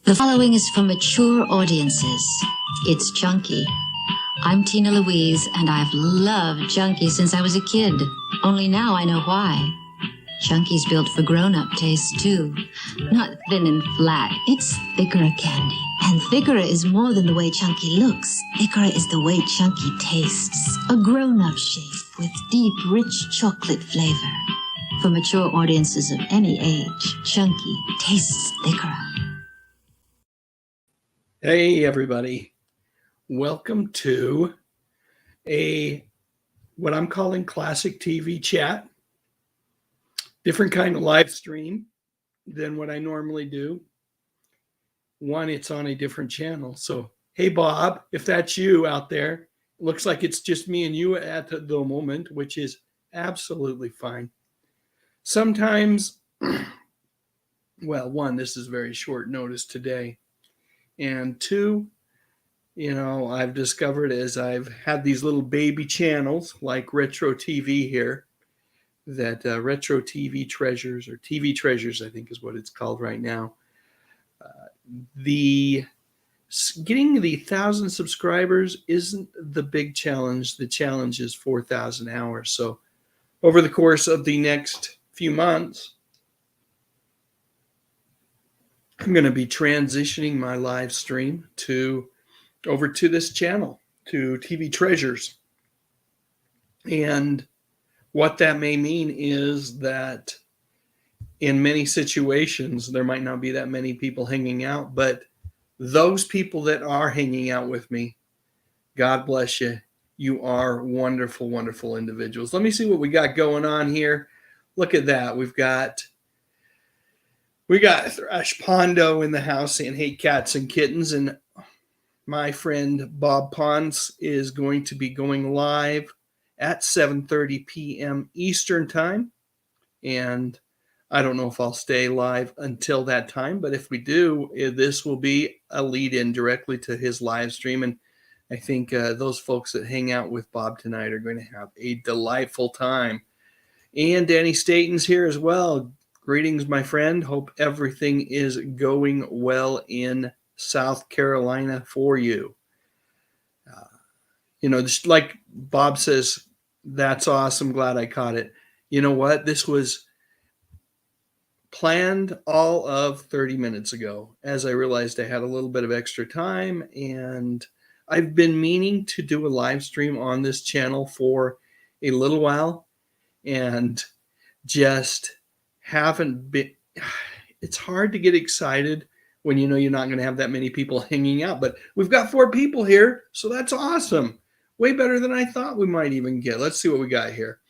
The following is for mature audiences. It's Chunky. I'm Tina Louise, and I've loved Chunky since I was a kid. Only now I know why. Chunky's built for grown-up tastes, too. Not thin and flat. It's Thicora candy. And Thicora is more than the way Chunky looks. Thicora is the way Chunky tastes. A grown-up shape with deep, rich chocolate flavor. For mature audiences of any age, Chunky tastes Thicora. Hey everybody, welcome to what I'm calling classic TV chat. Different kind of live stream than what I normally do. One, it's on a different channel. So, hey Bob, if that's you out there, it looks like it's just me and you at the moment, which is absolutely fine. Sometimes, well, one, this is very short notice today. And two, I've discovered as I've had these little baby channels like Retro TV here, that Retro TV Treasures, or TV Treasures, I think is what it's called right now. Getting the 1,000 subscribers isn't the big challenge. The challenge is 4,000 hours. So over the course of the next few months, I'm going to be transitioning my live stream over to this channel, to TV Treasures. And what that may mean is that in many situations, there might not be that many people hanging out, but those people that are hanging out with me, God bless you. You are wonderful, wonderful individuals. Let me see what we got going on here. Look at that. We got Thrash Pondo in the house saying, hey, cats and kittens. And my friend Bob Pons is going to be going live at 7:30 p.m. Eastern time. And I don't know if I'll stay live until that time, but if we do, this will be a lead-in directly to his live stream. And I think those folks that hang out with Bob tonight are going to have a delightful time. And Danny Staton's here as well. Greetings, my friend. Hope everything is going well in South Carolina for you. Just like Bob says, that's awesome. Glad I caught it. You know what? This was planned all of 30 minutes ago, as I realized I had a little bit of extra time, and I've been meaning to do a live stream on this channel for a little while, and just haven't been. It's hard to get excited when you know you're not going to have that many people hanging out, but we've got 4 people here, so that's awesome. Way better than I thought we might even get. Let's see what we got here.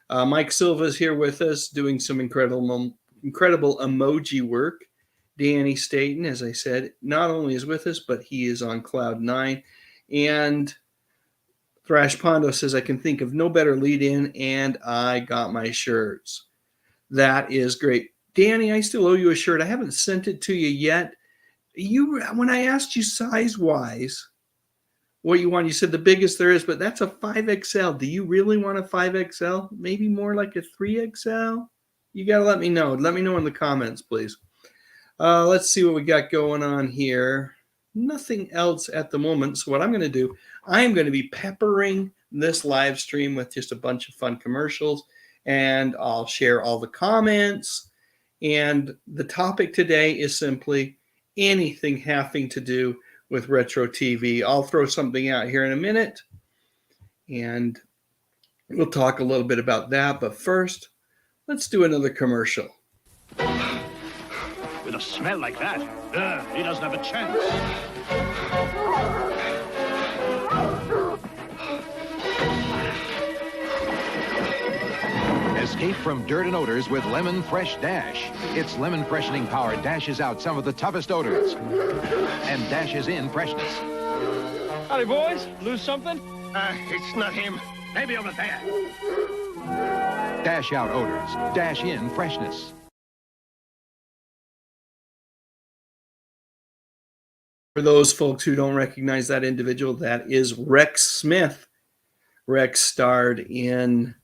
Mike Silva is here with us doing some incredible emoji work. Danny Staton, as I said, not only is with us, but he is on cloud 9. And Thrash Pondo says, I can think of no better lead-in, and I got my shirts. That is great. Danny, I still owe you a shirt. I haven't sent it to you yet. When I asked you size-wise what you want, you said the biggest there is, but that's a 5XL. Do you really want a 5XL? Maybe more like a 3XL? You got to let me know. Let me know in the comments, please. Let's see what we got going on here. Nothing else at the moment. So what I'm going to do, I'm going to be peppering this live stream with just a bunch of fun commercials, and I'll share all the comments. And the topic today is simply anything having to do with retro TV. I'll throw something out here in a minute, and we'll talk a little bit about that. But first, let's do another commercial. With a smell like that, he doesn't have a chance. Escape from dirt and odors with Lemon Fresh Dash. Its lemon freshening power dashes out some of the toughest odors and dashes in freshness. Howdy, boys. Lose something? It's not him. Maybe over there. Dash out odors. Dash in freshness. For those folks who don't recognize that individual, that is Rex Smith. Rex starred in,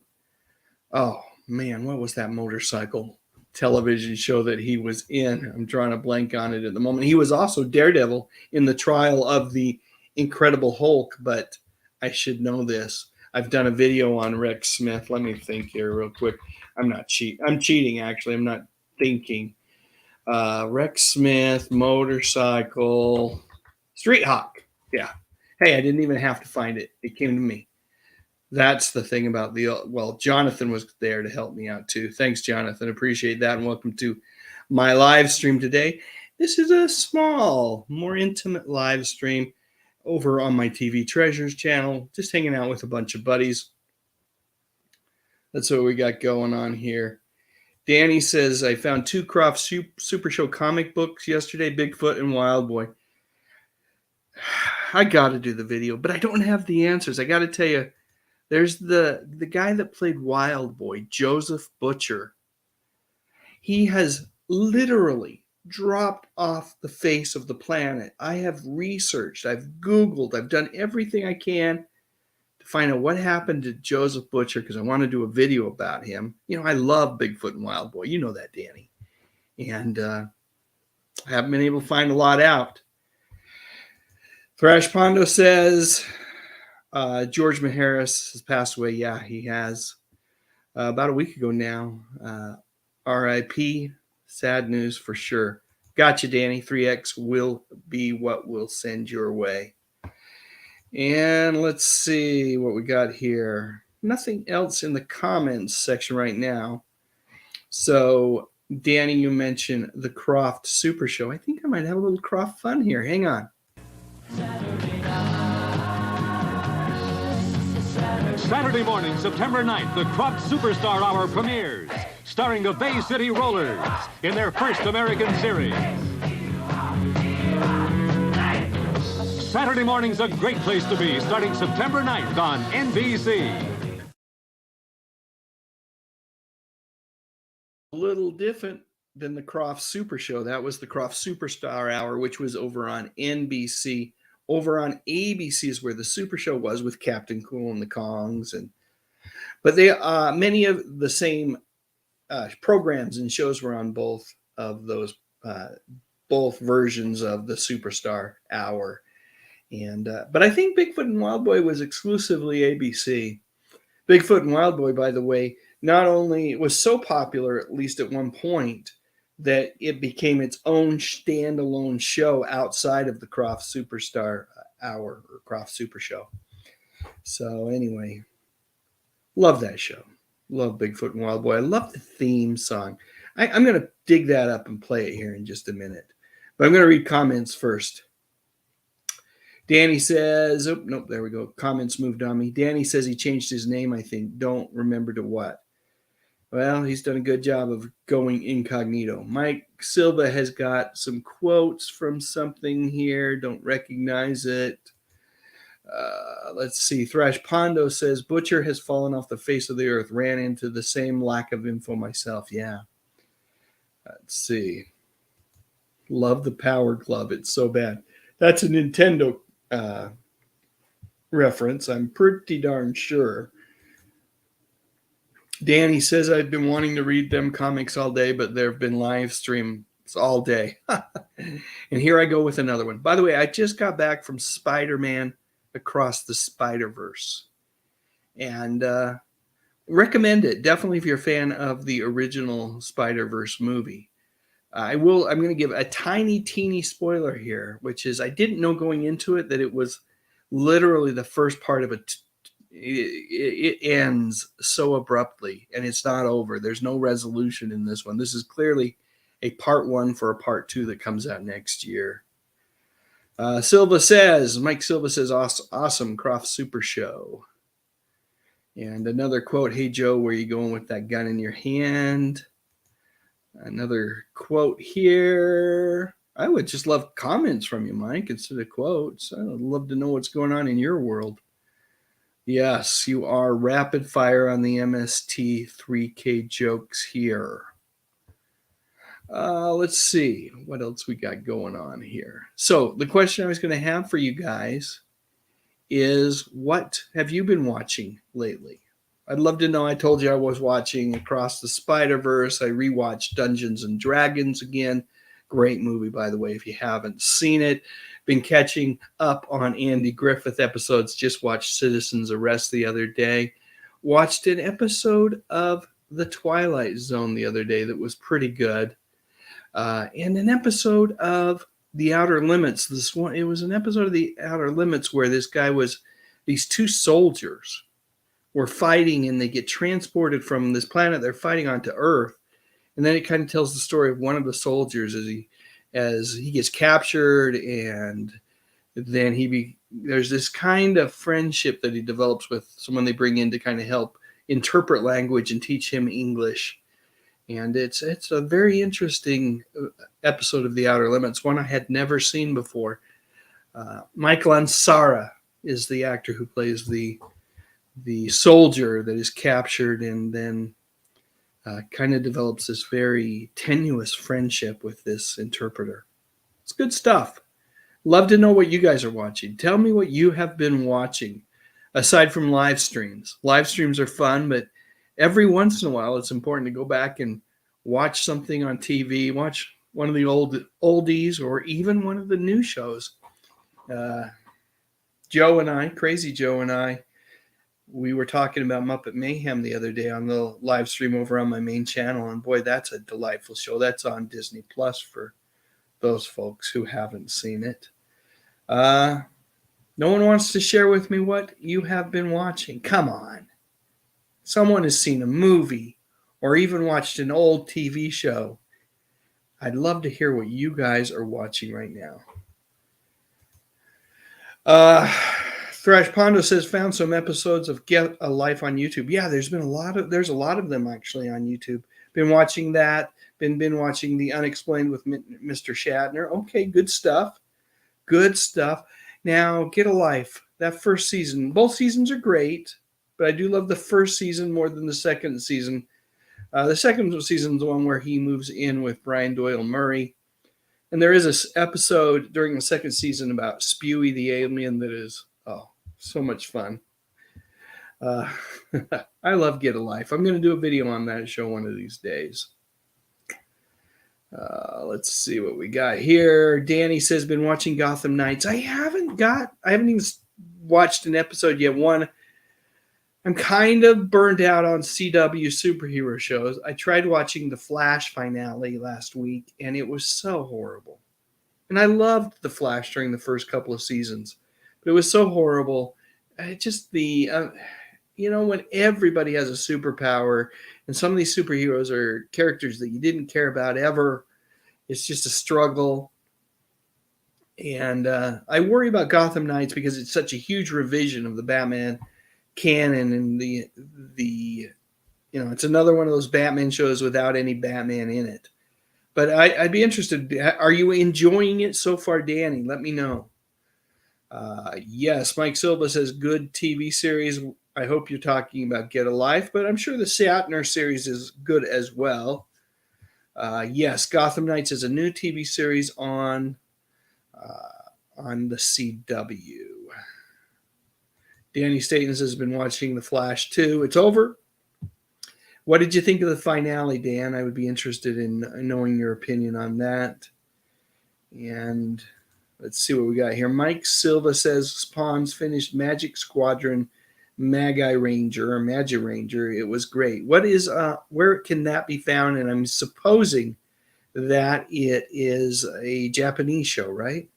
oh man, what was that motorcycle? television show that he was in. I'm drawing a blank on it at the moment. He was also Daredevil in the trial of the Incredible Hulk, but I should know this. I've done a video on Rex Smith. Let me think here real quick. I'm not cheating. I'm cheating, actually. I'm not thinking. Rex Smith, motorcycle, Street Hawk. Yeah. Hey, I didn't even have to find it. It came to me. That's the thing about Jonathan was there to help me out too. Thanks, Jonathan. Appreciate that. And welcome to my live stream today. This is a small, more intimate live stream over on my TV Treasures channel, just hanging out with a bunch of buddies. That's what we got going on here. Danny says, I found 2 Croft Super Show comic books yesterday, Bigfoot and Wild Boy. I got to do the video, but I don't have the answers. I got to tell you, there's the guy that played Wild Boy, Joseph Butcher. He has literally dropped off the face of the planet. I have researched, I've Googled, I've done everything I can to find out what happened to Joseph Butcher because I want to do a video about him. You know, I love Bigfoot and Wild Boy. You know that, Danny. And I haven't been able to find a lot out. Thrash Pondo says George Maharis has passed away. Yeah, he has. About a week ago now. R.I.P. Sad news for sure. Gotcha, Danny. 3X will be what we'll send your way. And let's see what we got here. Nothing else in the comments section right now. So, Danny, you mentioned the Croft Super Show. I think I might have a little Croft fun here. Hang on. Saturday morning, September 9th, the Croft Superstar Hour premieres, starring the Bay City Rollers in their first American series. Saturday morning's a great place to be, starting September 9th on NBC. A little different than the Croft Super Show. That was the Croft Superstar Hour, which was over on NBC. Over on ABC is where the Super Show was with Captain Cool and the Kongs, but they many of the same programs and shows were on both of those both versions of the Superstar Hour. And but I think Bigfoot and Wild Boy was exclusively ABC. Bigfoot and Wild Boy, by the way, not only was so popular, at least at one point, that it became its own standalone show outside of the Croft Superstar Hour or Croft Super Show. So anyway, love that show. Love Bigfoot and Wild Boy. I love the theme song. I'm going to dig that up and play it here in just a minute. But I'm going to read comments first. Danny says, oh, nope, there we go. Comments moved on me. Danny says he changed his name, I think. Don't remember to what. Well, he's done a good job of going incognito. Mike Silva has got some quotes from something here. Don't recognize it. Let's see. Thrash Pondo says, Butcher has fallen off the face of the earth. Ran into the same lack of info myself. Yeah. Let's see. Love the Power Glove. It's so bad. That's a Nintendo reference. I'm pretty darn sure. Danny says, I've been wanting to read them comics all day, but there have been live streams all day. And here I go with another one. By the way, I just got back from Spider-Man Across the Spider-Verse. And recommend it. Definitely if you're a fan of the original Spider-Verse movie. I'm going to give a tiny, teeny spoiler here, which is I didn't know going into it that it was literally the first part of it. It ends so abruptly, and it's not over. There's no resolution in this one. This is clearly a part 1 for a part 2 that comes out next year. Mike Silva says, awesome Croft Super Show. And another quote, hey, Joe, where are you going with that gun in your hand? Another quote here. I would just love comments from you, Mike, instead of quotes. I would love to know what's going on in your world. Yes, you are rapid fire on the MST 3K jokes here. Let's see what else we got going on here. So the question I was going to have for you guys is, what have you been watching lately? I'd love to know. I told you I was watching Across the Spider-Verse. I rewatched Dungeons and Dragons again. Great movie, by the way, if you haven't seen it. Been catching up on Andy Griffith episodes. Just watched Citizen's Arrest the other day. Watched an episode of The Twilight Zone the other day that was pretty good. And an episode of The Outer Limits. It was an episode of The Outer Limits where these two soldiers were fighting, and they get transported from this planet they're fighting onto Earth. And then it kind of tells the story of one of the soldiers as he gets captured, and then there's this kind of friendship that he develops with someone they bring in to kind of help interpret language and teach him English. And it's a very interesting episode of The Outer Limits, one I had never seen before. Michael Ansara is the actor who plays the soldier that is captured, and then kind of develops this very tenuous friendship with this interpreter. It's good stuff. Love to know what you guys are watching. Tell me what you have been watching aside from live streams. Live streams are fun, but every once in a while it's important to go back and watch something on TV, watch one of the oldies, or even one of the new shows. Crazy Joe and I, we were talking about Muppet Mayhem the other day on the live stream over on my main channel, and boy, that's a delightful show. That's on Disney Plus for those folks who haven't seen it. No one wants to share with me what you have been watching. Come on. Someone has seen a movie or even watched an old TV show. I'd love to hear what you guys are watching right now. Thrash Pondo says, found some episodes of Get a Life on YouTube. Yeah, there's a lot of them actually on YouTube. Been watching that. Been watching The Unexplained with Mr. Shatner. Okay, good stuff. Good stuff. Now, Get a Life. That first season. Both seasons are great, but I do love the first season more than the second season. The second season is the one where he moves in with Brian Doyle Murray. And there is an episode during the second season about Spewy the alien that is, so much fun. I love Get a Life. I'm going to do a video on that show one of these days. Let's see what we got here. Danny says, been watching Gotham Knights. I haven't even watched an episode yet. I'm kind of burned out on CW superhero shows. I tried watching the Flash finale last week, and it was so horrible. And I loved the Flash during the first couple of seasons, but it was so horrible. When everybody has a superpower, and some of these superheroes are characters that you didn't care about ever, it's just a struggle. And I worry about Gotham Knights because it's such a huge revision of the Batman canon, and it's another one of those Batman shows without any Batman in it. But I'd be interested. Are you enjoying it so far, Danny? Let me know. Yes, Mike Silva says, good TV series. I hope you're talking about Get a Life, but I'm sure the Shatner series is good as well. Yes, Gotham Knights is a new TV series on the CW. Danny Statons has been watching The Flash too. It's over. What did you think of the finale, Dan? I would be interested in knowing your opinion on that. And let's see what we got here. Mike Silva says Spawn's finished Magic Squadron Magi Ranger or Magi Ranger. It was great. Where can that be found? And I'm supposing that it is a Japanese show, right?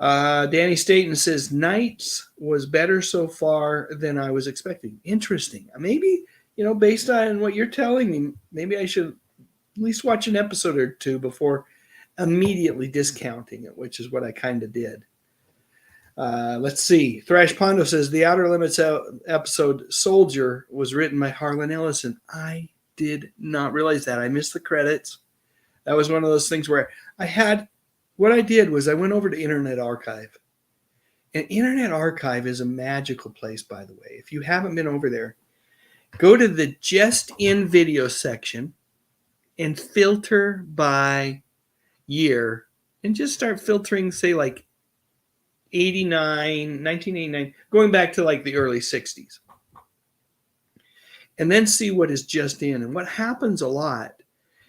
Danny Staton says Knights was better so far than I was expecting. Interesting. Maybe, based on what you're telling me, maybe I should at least watch an episode or two before immediately discounting it, which is what I kind of did. Let's see. Thrash Pondo says the Outer Limits episode Soldier was written by Harlan Ellison. I did not realize that. I missed the credits. That was one of those things where what I did was I went over to Internet Archive. And Internet Archive is a magical place, by the way. If you haven't been over there, go to the Just In Video section and filter by year and just start filtering, say, like 1989, going back to like the early 60s. and then see what is just in. And what happens a lot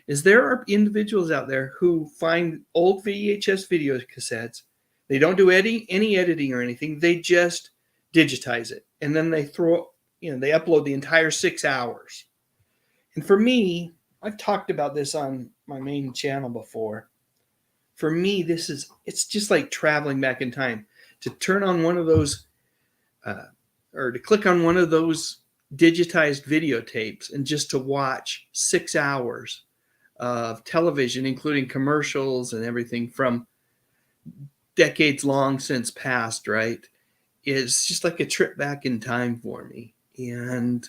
is there are individuals out there who find old VHS video cassettes. They don't do any editing or anything. They just digitize it. And then they they upload the entire 6 hours. And for me, I've talked about this on my main channel before. For me, it's just like traveling back in time. To turn on one of those, or to click on one of those digitized videotapes and just to watch 6 hours of television, including commercials and everything from decades long since past, right? It's just like a trip back in time for me. And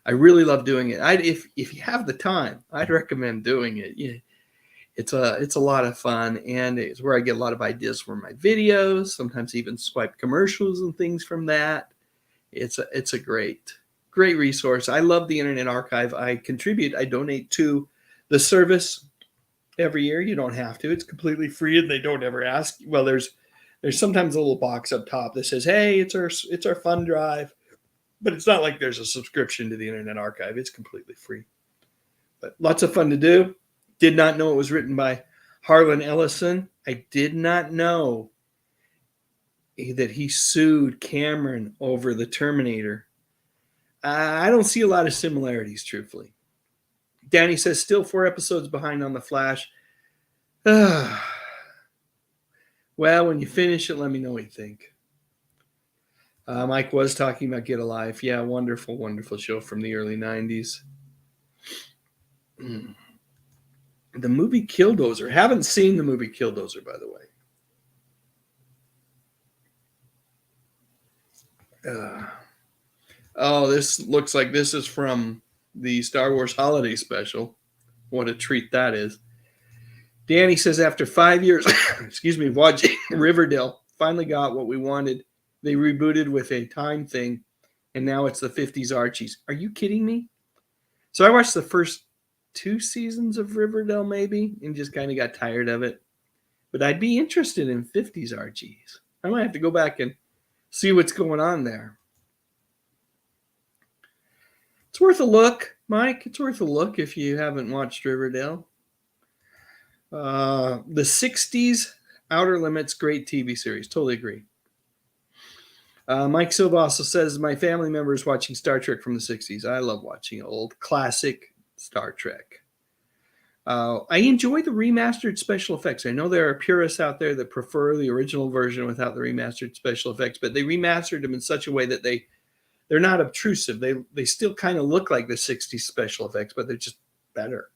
I really love doing it. If you have the time, I'd recommend doing it. Yeah, it's a lot of fun, and it's where I get a lot of ideas for my videos, sometimes even swipe commercials and things from that. It's a great resource. I love the Internet Archive. I donate to the service every year. You don't have to. It's completely free, and they don't ever ask. Well, there's sometimes a little box up top that says, "Hey, it's our fund drive," but it's not like there's a subscription to the Internet Archive. It's completely free, but lots of fun to do. Did not know it was written by Harlan Ellison. I did not know that he sued Cameron over the Terminator. I don't see a lot of similarities, truthfully. Danny says, still 4 episodes behind on The Flash. Well, when you finish it, let me know what you think. Mike was talking about Get a Life. Yeah, wonderful, wonderful show from the early 90s. The movie Killdozer. Haven't seen the movie Killdozer, by the way. This looks like this is from the Star Wars Holiday Special. What a treat that is. Danny says, after 5 years, watching Riverdale, finally got what we wanted. They rebooted with a time thing, and now it's the 50s Archies. Are you kidding me? So I watched the first 2 seasons of Riverdale, maybe, and just kind of got tired of it. But I'd be interested in 50s Archies. I might have to go back and see what's going on there. It's worth a look, Mike. It's worth a look if you haven't watched Riverdale. The 60s Outer Limits, great TV series. Totally agree. Mike Silva also says, my family member is watching Star Trek from the 60s. I love watching old classic Star Trek. I enjoy the remastered special effects. I know there are purists out there that prefer the original version without the remastered special effects, but they remastered them in such a way that they're not obtrusive. They still kind of look like the 60s special effects, but they're just better.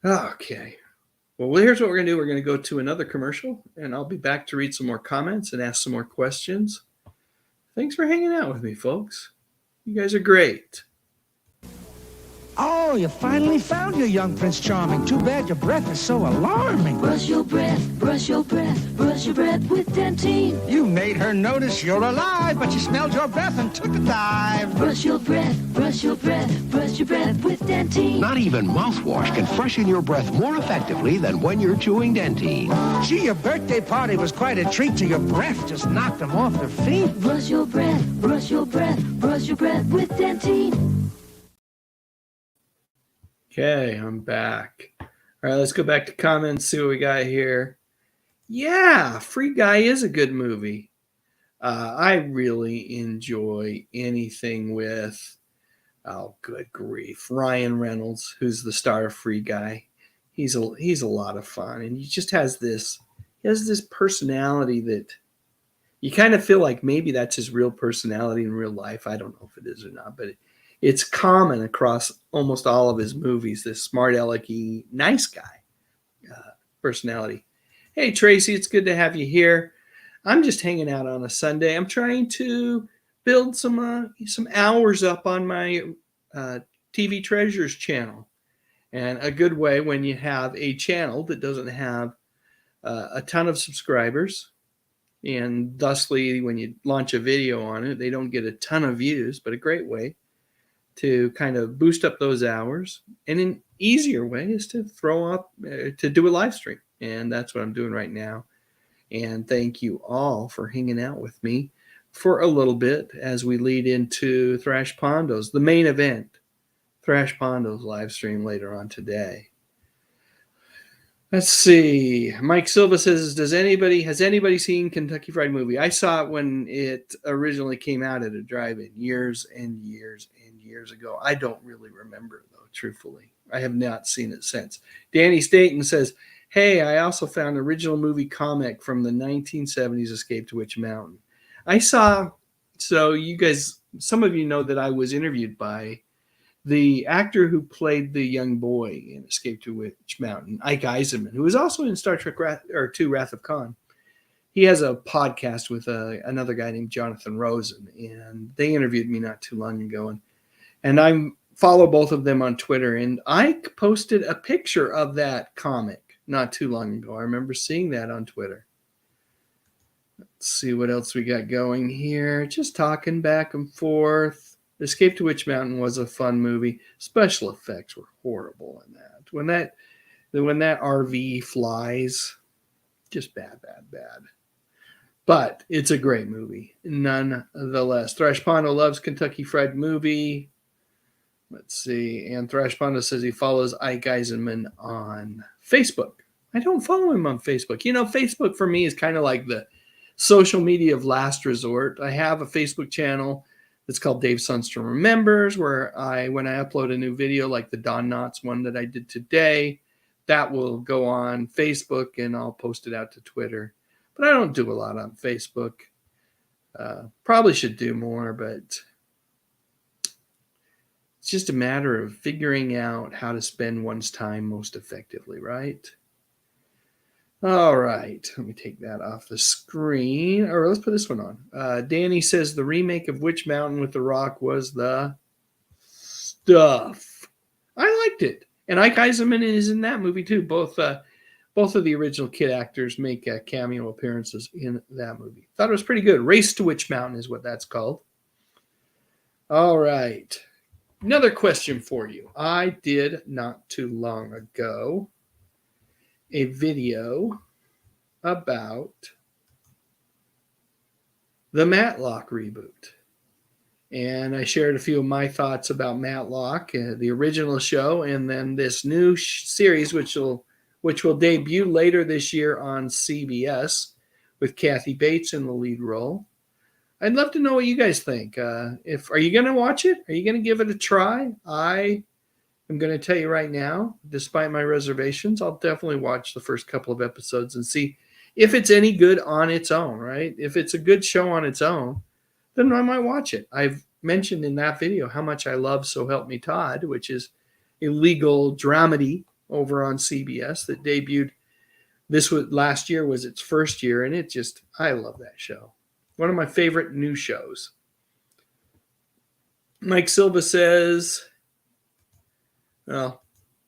Okay. Well, here's what we're going to do. We're going to go to another commercial, and I'll be back to read some more comments and ask some more questions. Thanks for hanging out with me, folks. You guys are great. Oh, you finally found your young Prince Charming. Too bad your breath is so alarming. Brush your breath, brush your breath, brush your breath with Dentine. You made her notice you're alive, but she smelled your breath and took a dive. Brush your breath, brush your breath, brush your breath with Dentine. Not even mouthwash can freshen your breath more effectively than when you're chewing Dentine. Gee, your birthday party was quite a treat till your breath just knocked them off their feet. Brush your breath, brush your breath, brush your breath with Dentine. Okay, I'm back. All right, let's go back to comments, see what we got here. Yeah, Free Guy is a good movie. I really enjoy anything with, oh, good grief, Ryan Reynolds, who's the star of Free Guy. He's a lot of fun, and he just has this personality that you kind of feel like maybe that's his real personality in real life. I don't know if it is or not, but it's common across almost all of his movies, this smart alecky, nice guy personality. Hey, Tracy, it's good to have you here. I'm just hanging out on a Sunday. I'm trying to build some hours up on my TV Treasures channel. And a good way when you have a channel that doesn't have a ton of subscribers, and thusly when you launch a video on it, they don't get a ton of views, but a great way to kind of boost up those hours. And an easier way is to to do a live stream. And that's what I'm doing right now. And thank you all for hanging out with me for a little bit as we lead into Thrash Pondo's, the main event, Thrash Pondo's live stream later on today. Let's see. Mike Silva says, has anybody seen Kentucky Fried Movie? I saw it when it originally came out at a drive-in years and years and years ago. I don't really remember, though, truthfully. I have not seen it since. Danny Staten says, hey, I also found an original movie comic from the 1970s, Escape to Witch Mountain. So you guys, some of you know that I was interviewed by the actor who played the young boy in Escape to Witch Mountain, Ike Eisenman, who was also in Star Trek Wrath of Khan. He has a podcast with another guy named Jonathan Rosen, and they interviewed me not too long ago. And I follow both of them on Twitter, and Ike posted a picture of that comic not too long ago. I remember seeing that on Twitter. Let's see what else we got going here. Just talking back and forth. Escape to Witch Mountain was a fun movie. Special effects were horrible in that. When that RV flies, just bad. But it's a great movie, nonetheless. Thrash Pondo loves Kentucky Fried Movie. Let's see. And Thrash Pondo says he follows Ike Eisenman on Facebook. I don't follow him on Facebook. You know, Facebook for me is kind of like the social media of last resort. I have a Facebook channel. It's called Dave Sundstrom Remembers, where when I upload a new video, like the Don Knotts one that I did today, that will go on Facebook and I'll post it out to Twitter. But I don't do a lot on Facebook. Probably should do more, but it's just a matter of figuring out how to spend one's time most effectively, right? All right, let me take that off the screen. Or let's put this one on. Danny says the remake of Witch Mountain with The Rock was the stuff. I liked it. And Ike Eisenman is in that movie too. Both of the original kid actors make cameo appearances in that movie. Thought it was pretty good. Race to Witch Mountain is what that's called. All right. Another question for you. I did not too long ago a video about the Matlock reboot. And I shared a few of my thoughts about Matlock, the original show, and then this new series, which will debut later this year on CBS with Kathy Bates in the lead role. I'd love to know what you guys think. Are you going to watch it? Are you going to give it a try? I'm going to tell you right now, despite my reservations, I'll definitely watch the first couple of episodes and see if it's any good on its own, right? If it's a good show on its own, then I might watch it. I've mentioned in that video how much I love So Help Me Todd, which is a legal dramedy over on CBS that debuted. Last year was its first year, and I love that show. One of my favorite new shows. Mike Silva says, well,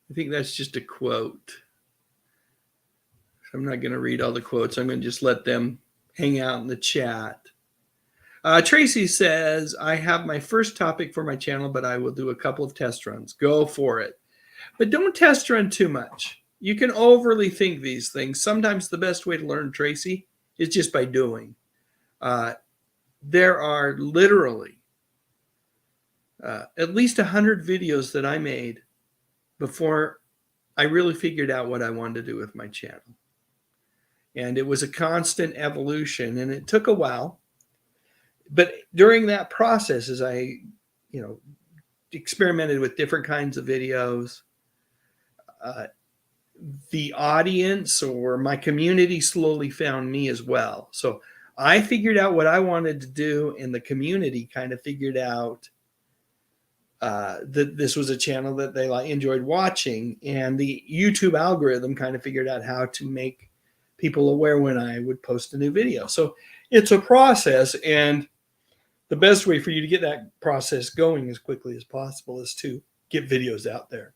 I think that's just a quote. I'm not going to read all the quotes. I'm going to just let them hang out in the chat. Tracy says, I have my first topic for my channel, but I will do a couple of test runs. Go for it. But don't test run too much. You can overly think these things. Sometimes the best way to learn, Tracy, is just by doing. There are literally at least 100 videos that I made before I really figured out what I wanted to do with my channel. And it was a constant evolution, and it took a while. But during that process, as I, experimented with different kinds of videos, the audience or my community slowly found me as well. So I figured out what I wanted to do, and the community kind of figured out that this was a channel that they enjoyed watching, and the YouTube algorithm kind of figured out how to make people aware when I would post a new video. So it's a process, and the best way for you to get that process going as quickly as possible is to get videos out there.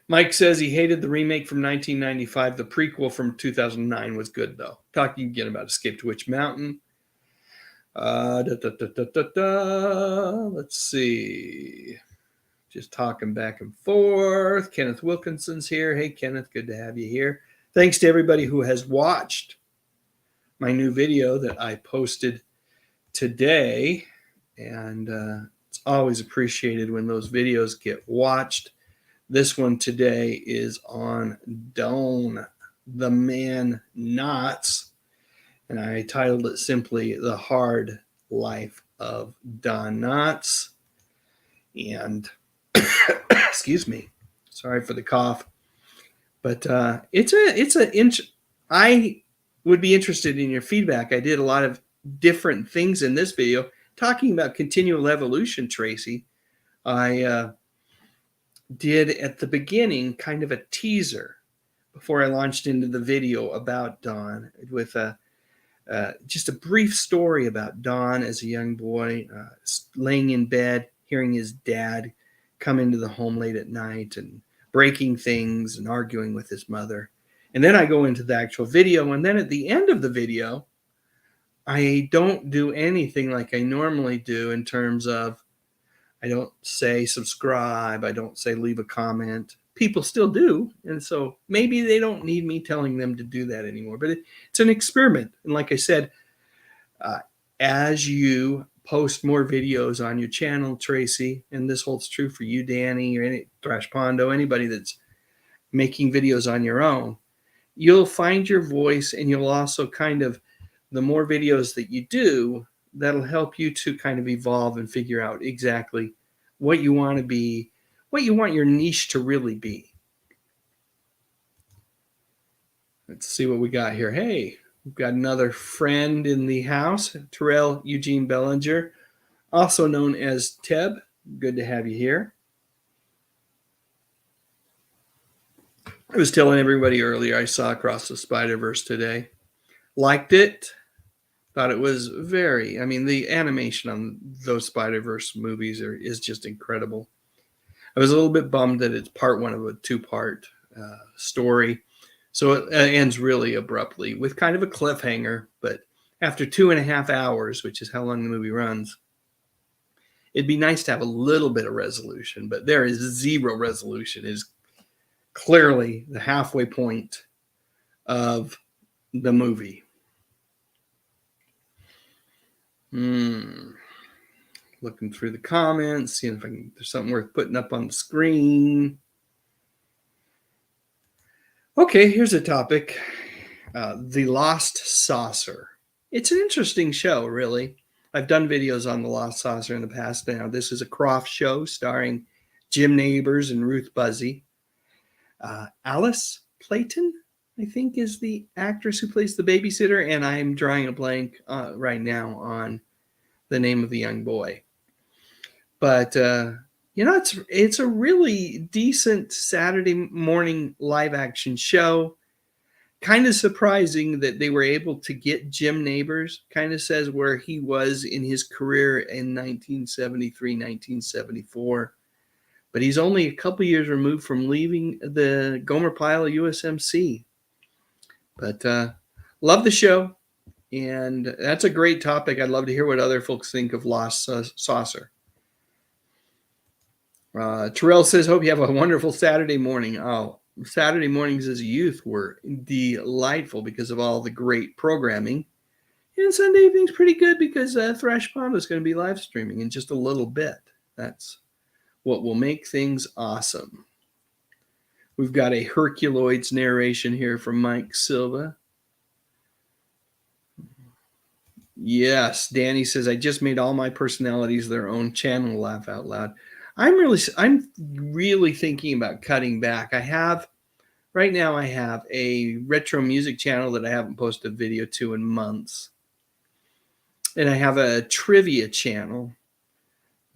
Mike says he hated the remake from 1995. The prequel from 2009 was good, though. Talking again about Escape to Witch Mountain. Let's see. Just talking back and forth. Kenneth Wilkinson's here. Hey, Kenneth, good to have you here. Thanks to everybody who has watched my new video that I posted today. And it's always appreciated when those videos get watched. This one today is on Don the Man Knotts, and I titled it simply The Hard Life of Don Knotts. And excuse me, sorry for the cough, but I would be interested in your feedback. I did a lot of different things in this video talking about continual evolution, Tracy. I did at the beginning kind of a teaser before I launched into the video about Don, with just a brief story about Don as a young boy, laying in bed, hearing his dad come into the home late at night and breaking things and arguing with his mother. And then I go into the actual video, and then at the end of the video, I don't do anything like I normally do in terms of, I don't say subscribe, I don't say leave a comment. People still do, and so maybe they don't need me telling them to do that anymore. But it's an experiment, and like I said, as you post more videos on your channel, Tracy, and this holds true for you, Danny, or any Thrash Pondo, anybody that's making videos on your own, you'll find your voice, and you'll also kind of, the more videos that you do, that'll help you to kind of evolve and figure out exactly what you want to be, what you want your niche to really be. Let's see what we got here. Hey, we've got another friend in the house, Terrell Eugene Bellinger, also known as Teb. Good to have you here. I was telling everybody earlier, I saw Across the Spider-Verse today. Liked it. Thought it was very, I mean, the animation on those Spider-Verse movies is just incredible. I was a little bit bummed that it's part one of a two-part story. So it ends really abruptly with kind of a cliffhanger. But after 2.5 hours, which is how long the movie runs, it'd be nice to have a little bit of resolution. But there is zero resolution. It is clearly the halfway point of the movie. Looking through the comments, seeing if there's something worth putting up on the screen. Okay, here's a topic. The Lost Saucer. It's an interesting show, really. I've done videos on The Lost Saucer in the past. Now, this is a Croft show starring Jim Nabors and Ruth Buzzy. Alice Clayton, I think, is the actress who plays the babysitter, and I'm drawing a blank right now on the name of the young boy. But it's a really decent Saturday morning live action show. Kind of surprising that they were able to get Jim Nabors. Kind of says where he was in his career in 1973, 1974. But he's only a couple years removed from leaving the Gomer Pyle USMC. But love the show, and that's a great topic. I'd love to hear what other folks think of Lost Saucer. Terrell says, hope you have a wonderful Saturday morning. Oh, Saturday mornings as a youth were delightful because of all the great programming. And Sunday evening's pretty good because Thrash Pondo is going to be live streaming in just a little bit. That's what will make things awesome. We've got a Herculoids narration here from Mike Silva. Yes, Danny says, I just made all my personalities their own channel, laugh out loud. I'm really thinking about cutting back. Right now I have a retro music channel that I haven't posted a video to in months. And I have a trivia channel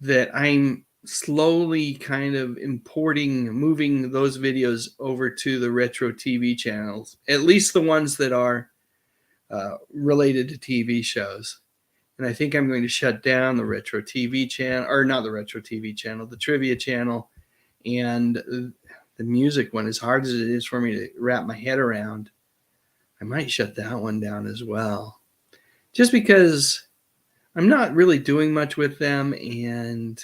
that I'm slowly kind of moving those videos over to the retro TV channels, at least the ones that are related to TV shows. And I think I'm going to shut down the retro TV channel, or not the retro TV channel, the trivia channel, and the music one. As hard as it is for me to wrap my head around, I might shut that one down as well. Just because I'm not really doing much with them, and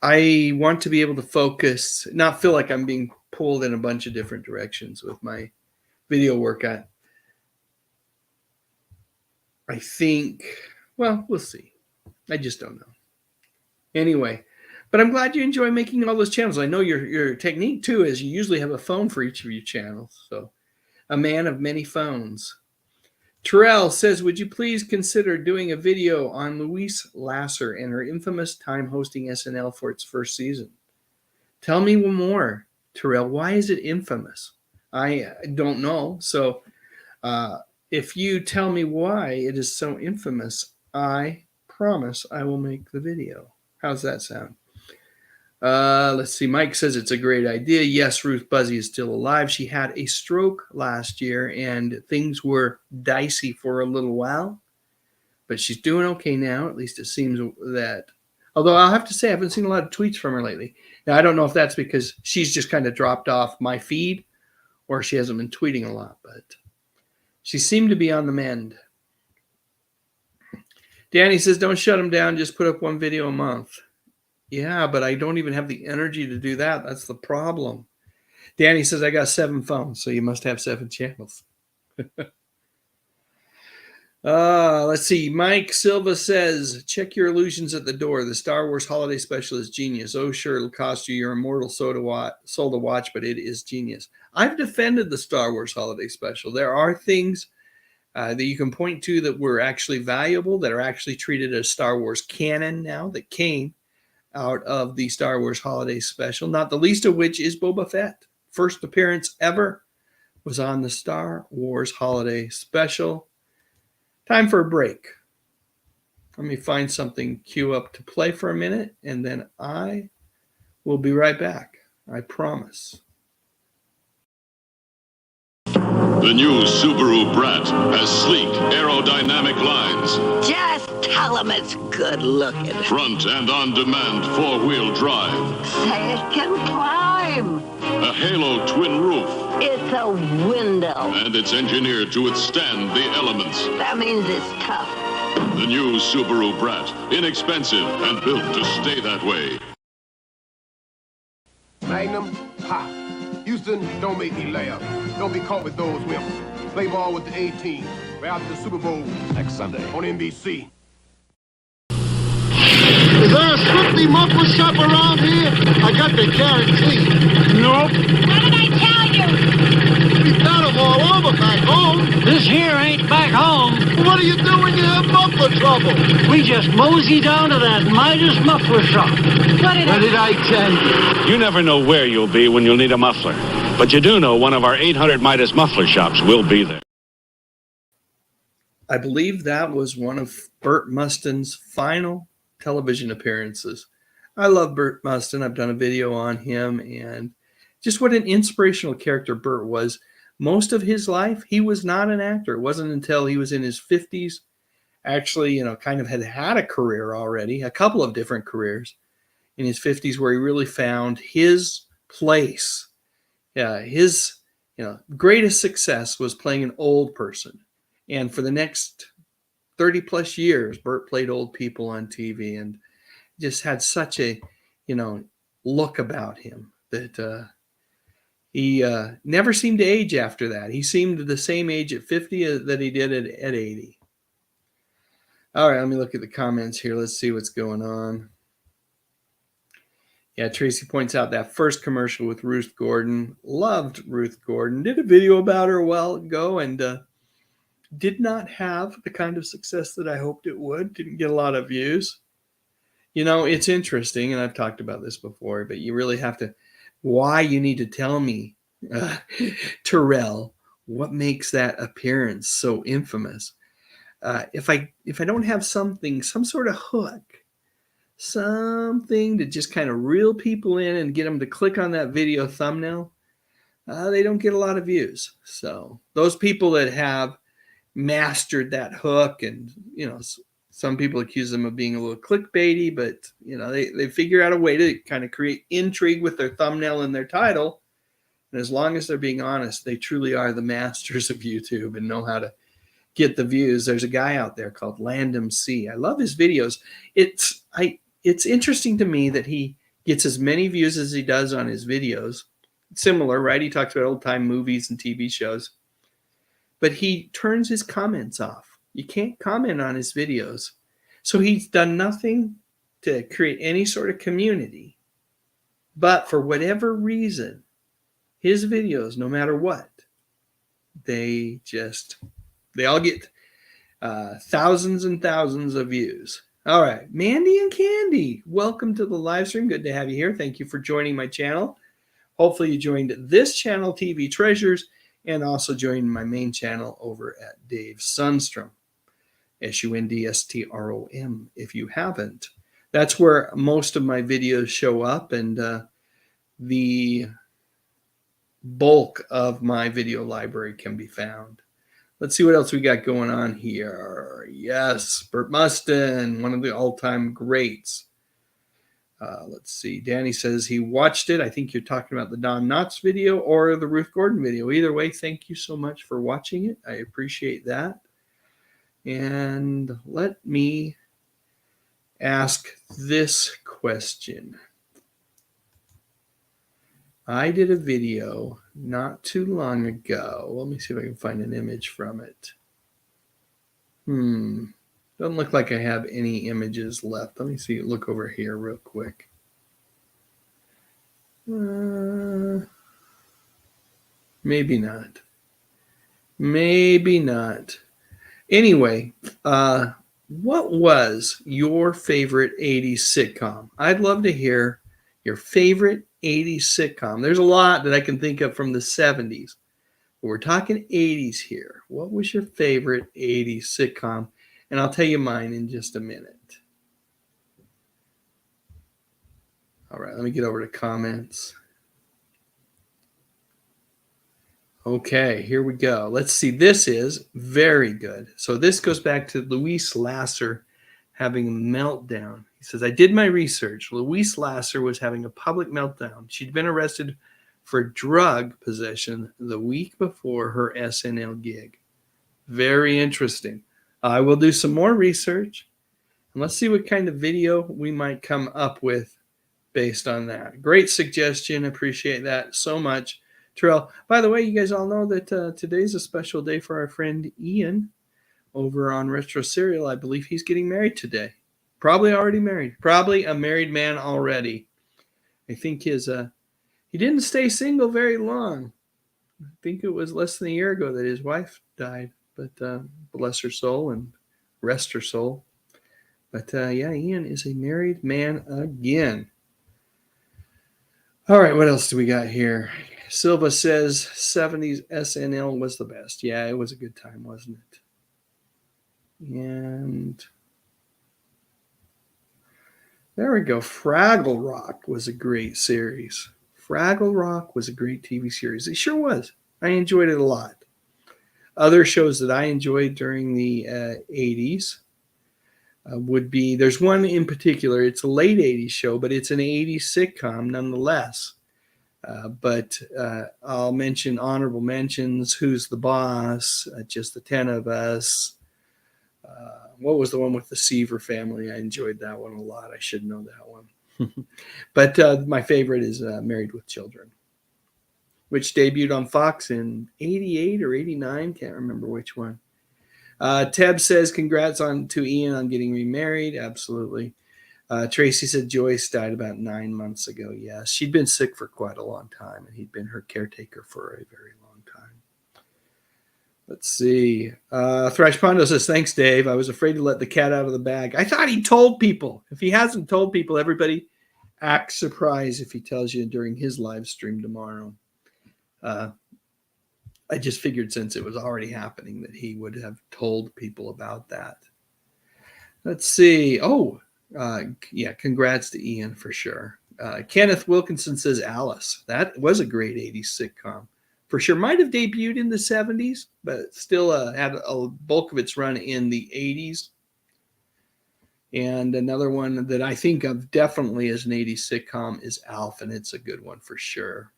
I want to be able to focus, not feel like I'm being pulled in a bunch of different directions with my video work. I think, well, we'll see. I just don't know. Anyway, but I'm glad you enjoy making all those channels. I know your technique too is you usually have a phone for each of your channels. So a man of many phones. Terrell says, would you please consider doing a video on Louise Lasser and her infamous time hosting SNL for its first season? Tell me more, Terrell. Why is it infamous? I don't know. So if you tell me why it is so infamous, I promise I will make the video. How's that sound? Let's see. Mike says it's a great idea. Yes, Ruth Buzzy is still alive. She had a stroke last year and things were dicey for a little while, but she's doing okay now. At least it seems that. Although I'll have to say I haven't seen a lot of tweets from her lately. Now, I don't know if that's because she's just kind of dropped off my feed or she hasn't been tweeting a lot, but she seemed to be on the mend. Danny says, don't shut them down. Just put up one video a month. Yeah, but I don't even have the energy to do that. That's the problem. Danny says, I got 7 phones, so you must have 7 channels. Let's see. Mike Silva says, check your illusions at the door. The Star Wars Holiday Special is genius. Oh, sure, it'll cost you your immortal soul to watch, but it is genius. I've defended the Star Wars Holiday Special. There are things that you can point to that were actually valuable, that are actually treated as Star Wars canon now, that came out of the Star Wars Holiday Special, not the least of which is Boba Fett. First appearance ever was on the Star Wars Holiday Special. Time for a break. Let me find something queue up to play for a minute, and then I will be right back. I promise. The new Subaru Brat has sleek, aerodynamic lines. Just tell them it's good looking. Front and on-demand four-wheel drive. Say it can climb. A Halo twin roof. It's a window. And it's engineered to withstand the elements. That means it's tough. The new Subaru Brat. Inexpensive and built to stay that way. Magnum, pop. Houston, don't make me laugh. Don't be caught with those wimps. Play ball with the A-team. Right after the Super Bowl. Next Sunday on NBC. Is there a Strictly muffler shop around here? I got the guarantee. Nope. What did I tell you? We've got them all over back home. This here ain't back home. What do you do when you have muffler trouble? We just mosey down to that Midas muffler shop. What did I tell you? You never know where you'll be when you'll need a muffler. But you do know one of our 800 Midas muffler shops will be there. I believe that was one of Burt Mustin's final television appearances. I love Burt Mustin. I've done a video on him, and just what an inspirational character Burt was. Most of his life, he was not an actor. It wasn't until he was in his 50s, actually, kind of had a career already, a couple of different careers in his 50s, where he really found his place. His greatest success was playing an old person. And for the next 30 plus years, Burt played old people on TV and just had such a, look about him that he never seemed to age after that. He seemed the same age at 50 that he did at 80. All right, let me look at the comments here. Let's see what's going on. Yeah, Tracy points out that first commercial with Ruth Gordon. Loved Ruth Gordon. Did a video about her a while ago and did not have the kind of success that I hoped it would. Didn't get a lot of views. It's interesting, and I've talked about this before, but you really have to, why you need to tell me, Terrell, what makes that appearance so infamous. If I don't have some sort of hook, something to just kind of reel people in and get them to click on that video thumbnail, they don't get a lot of views. So those people that have mastered that hook, and some people accuse them of being a little clickbaity, but they figure out a way to kind of create intrigue with their thumbnail and their title. And as long as they're being honest, they truly are the masters of YouTube and know how to get the views. There's a guy out there called Landom C. I love his videos. It's interesting to me that he gets as many views as he does on his videos. Similar, right? He talks about old time movies and TV shows. But he turns his comments off. You can't comment on his videos. So he's done nothing to create any sort of community. But for whatever reason, his videos, no matter what, they all get thousands and thousands of views. All right, Mandy and Candy, welcome to the live stream. Good to have you here. Thank you for joining my channel. Hopefully you joined this channel, TV Treasures, and also joined my main channel over at Dave Sundstrom, Sundstrom, if you haven't. That's where most of my videos show up, and the bulk of my video library can be found. Let's see what else we got going on here. Yes, Burt Mustin, one of the all-time greats. Let's see. Danny says he watched it. I think you're talking about the Don Knotts video or the Ruth Gordon video. Either way, thank you so much for watching it. I appreciate that. And let me ask this question. I did a video not too long ago. Let me see if I can find an image from it. Doesn't look like I have any images left. Let me see. Look over here real quick. Maybe not. Maybe not. Anyway, what was your favorite 80s sitcom? I'd love to hear your favorite 80s sitcom. There's a lot that I can think of from the 70s. But we're talking 80s here. What was your favorite 80s sitcom? And I'll tell you mine in just a minute. All right, let me get over to comments. Okay, here we go. Let's see. This is very good. So this goes back to Luis Lasser having a meltdown. He says, I did my research. Luis Lasser was having a public meltdown. She'd been arrested for drug possession the week before her SNL gig. Very interesting. I will do some more research, and let's see what kind of video we might come up with based on that. Great suggestion. Appreciate that so much, Terrell. By the way, you guys all know that today's a special day for our friend Ian over on Retro Serial. I believe he's getting married today. Probably already married. Probably a married man already. I think he didn't stay single very long. I think it was less than a year ago that his wife died. But bless her soul and rest her soul. But yeah, Ian is a married man again. All right, what else do we got here? Silva says 70s SNL was the best. Yeah, it was a good time, wasn't it? And there we go. Fraggle Rock was a great series. Fraggle Rock was a great TV series. It sure was. I enjoyed it a lot. Other shows that I enjoyed during the 80s would be, there's one in particular, it's a late 80s show, but it's an 80s sitcom nonetheless. But I'll mention honorable mentions, Who's the Boss, Just the 10 of Us. What was the one with the Seaver family? I enjoyed that one a lot. I should know that one. But my favorite is Married with Children, which debuted on Fox in 88 or 89. Can't remember which one. Teb says, congrats to Ian on getting remarried. Absolutely. Tracy said Joyce died about 9 months ago. Yes, she'd been sick for quite a long time, and he'd been her caretaker for a very long time. Let's see. Thrash Pondo says, thanks, Dave. I was afraid to let the cat out of the bag. I thought he told people. If he hasn't told people, everybody act surprised if he tells you during his live stream tomorrow. I just figured since it was already happening that he would have told people about that. Let's see. Oh, yeah, congrats to Ian for sure. Kenneth Wilkinson says Alice. That was a great 80s sitcom. For sure. Might have debuted in the 70s, but still had a bulk of its run in the 80s. And another one that I think of definitely as an 80s sitcom is Alf, and it's a good one for sure.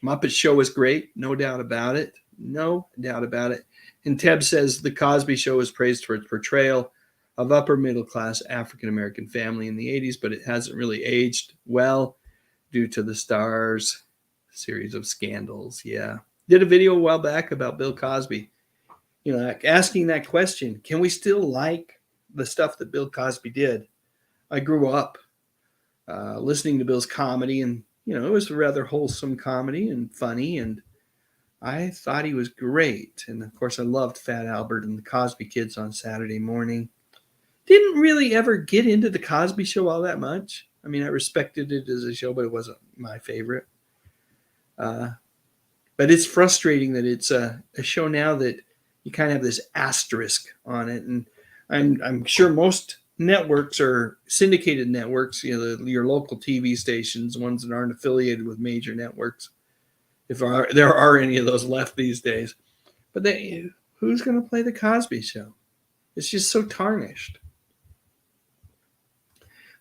Muppet Show was great, no doubt about it. No doubt about it. And Teb says The Cosby Show is praised for its portrayal of upper middle class African-American family in the 80s, but it hasn't really aged well due to the Star's series of scandals. Yeah. Did a video a while back about Bill Cosby. You know, like asking that question, can we still like the stuff that Bill Cosby did? I grew up listening to Bill's comedy, and, you know, it was a rather wholesome comedy and funny, and I thought he was great. And of course, I loved Fat Albert and the Cosby Kids on Saturday morning. Didn't really ever get into the Cosby Show all that much. I mean, I respected it as a show, but it wasn't my favorite. But it's frustrating that it's a show now that you kind of have this asterisk on it. And I'm sure most networks are syndicated networks, you know, your local TV stations, ones that aren't affiliated with major networks, if there are any of those left these days. But who's going to play the Cosby Show? It's just so tarnished.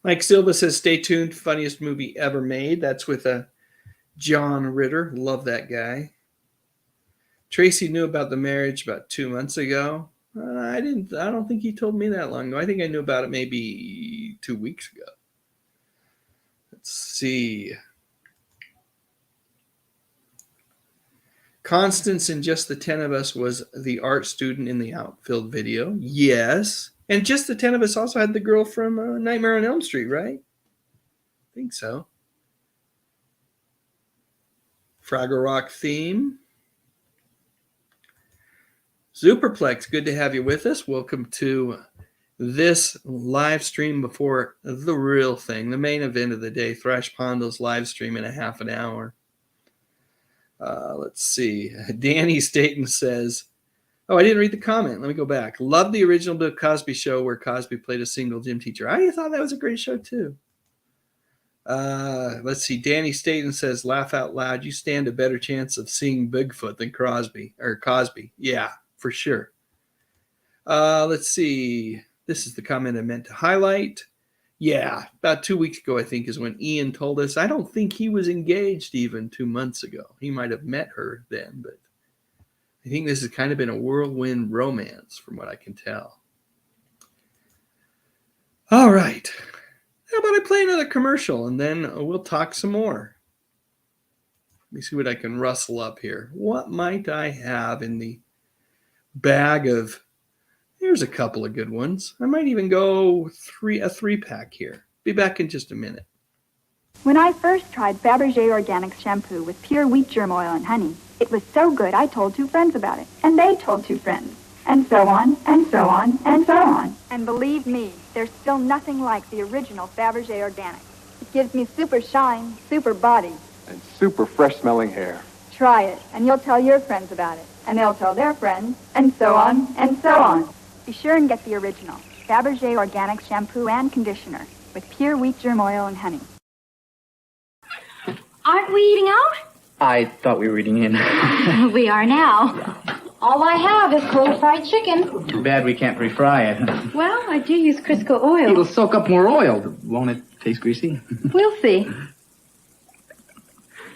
Mike Silva says, stay tuned. Funniest movie ever made. That's with John Ritter. Love that guy. Tracy knew about the marriage about 2 months ago. I don't think he told me that long ago. I think I knew about it maybe 2 weeks ago. Let's see. Constance in Just the 10 of Us was the art student in the Outfield video. Yes. And Just the 10 of Us also had the girl from Nightmare on Elm Street, right? I think so. Fraggle Rock theme. Superplex, good to have you with us. Welcome to this live stream before the real thing, the main event of the day, Thrash Pondo's live stream in a half an hour. Let's see. Danny Staten says, oh, I didn't read the comment. Let me go back. Love the original Bill Cosby show where Cosby played a single gym teacher. I thought that was a great show too. Let's see. Danny Staten says, laugh out loud. You stand a better chance of seeing Bigfoot than Cosby. Yeah, for sure. Let's see. This is the comment I meant to highlight. Yeah, about 2 weeks ago, I think, is when Ian told us. I don't think he was engaged even 2 months ago. He might have met her then, but I think this has kind of been a whirlwind romance from what I can tell. All right. How about I play another commercial and then we'll talk some more. Let me see what I can rustle up here. What might I have in the bag of... Here's a couple of good ones. I might even go a 3-pack here. Be back in just a minute. When I first tried Fabergé Organics shampoo with pure wheat germ oil and honey, it was so good I told 2 friends about it. And they told 2 friends. And so on, and so on, and so on. And believe me, there's still nothing like the original Fabergé Organics. It gives me super shine, super body. And super fresh-smelling hair. Try it, and you'll tell your friends about it. And they'll tell their friends, and so on, and so on. Be sure and get the original Fabergé Organics shampoo and conditioner with pure wheat germ oil and honey. Aren't we eating out? I thought we were eating in. We are now. All I have is cold fried chicken. Too bad we can't refry it. Well, I do use Crisco oil. It'll soak up more oil. Won't it taste greasy? We'll see.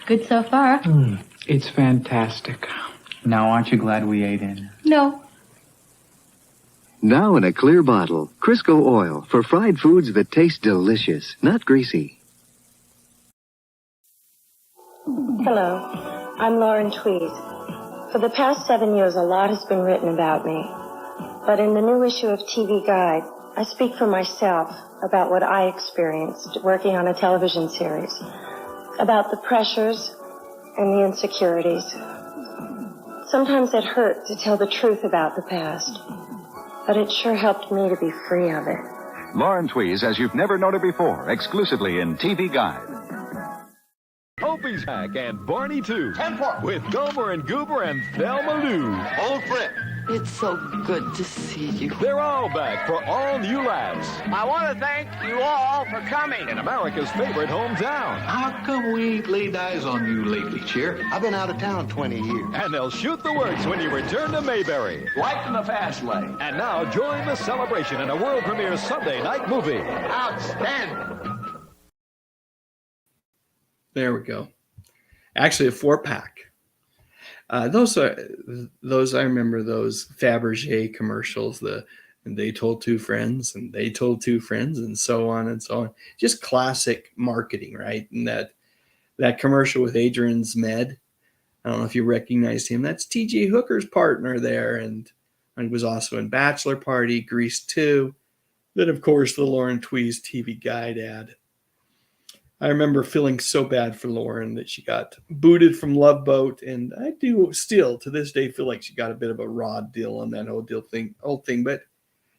Good so far. It's fantastic. Now, aren't you glad we ate in? No. Now in a clear bottle, Crisco oil for fried foods that taste delicious, not greasy. Hello, I'm Lauren Tweed. For the past 7 years, a lot has been written about me. But in the new issue of TV Guide, I speak for myself about what I experienced working on a television series, about the pressures and the insecurities. Sometimes it hurt to tell the truth about the past, but it sure helped me to be free of it. Lauren Tweez as you've never known her before, exclusively in TV Guide. Opie's back and Barney too. 10-4. With Gomer and Goober and Thelma Lou. Old friend. It's so good to see you. They're all back for all new laughs I want to thank you all for coming. in America's favorite hometown. How come we ain't laid eyes on you lately, Cheer? I've been out of town 20 years. And they'll shoot the works when you return to Mayberry. Right in the fast lane. And now join the celebration in a world premiere Sunday night movie. Outstanding. There we go. Actually, a 4-pack. Those I remember those Fabergé commercials. And they told 2 friends, and they told 2 friends, and so on and so on. Just classic marketing, right? And that commercial with Adrian's Med. I don't know if you recognized him. That's T.J. Hooker's partner there, and I was also in Bachelor Party, Grease 2, then, of course, the Lauren Tweez TV Guide ad. I remember feeling so bad for Lauren that she got booted from Love Boat, and I do still, to this day, feel like she got a bit of a raw deal on that whole thing. But,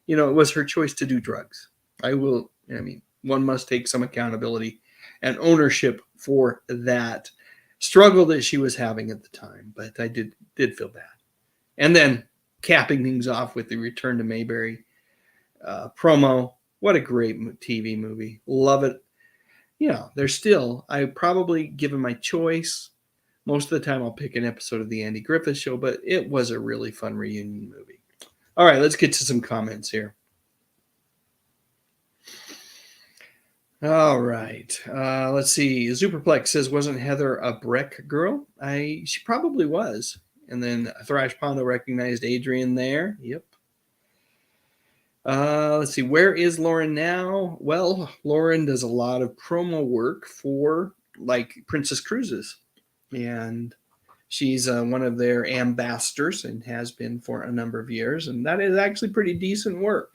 it was her choice to do drugs. One must take some accountability and ownership for that struggle that she was having at the time. But I did feel bad. And then capping things off with the Return to Mayberry promo. What a great TV movie. Love it. I probably, given my choice, most of the time I'll pick an episode of the Andy Griffith Show, but it was a really fun reunion movie. All right, let's get to some comments here. All right. Let's see. Superplex says, wasn't Heather a Breck girl? She probably was. And then Thrash Pondo recognized Adrian there. Yep. Let's see. Where is Lauren now? Well, Lauren does a lot of promo work for Princess Cruises. And she's one of their ambassadors and has been for a number of years. And that is actually pretty decent work.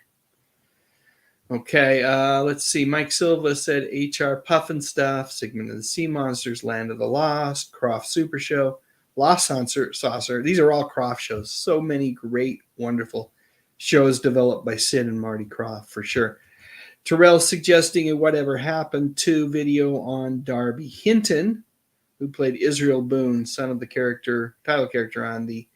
Okay, let's see. Mike Silva said HR Puffin Stuff, Sigmund and the Sea Monsters, Land of the Lost, Croft Super Show, Lost Saucer. These are all Croft shows. So many great, wonderful shows developed by Sid and Marty Croft, for sure. Terrell suggesting a Whatever Happened To video on Darby Hinton, who played Israel Boone, son of the title character on the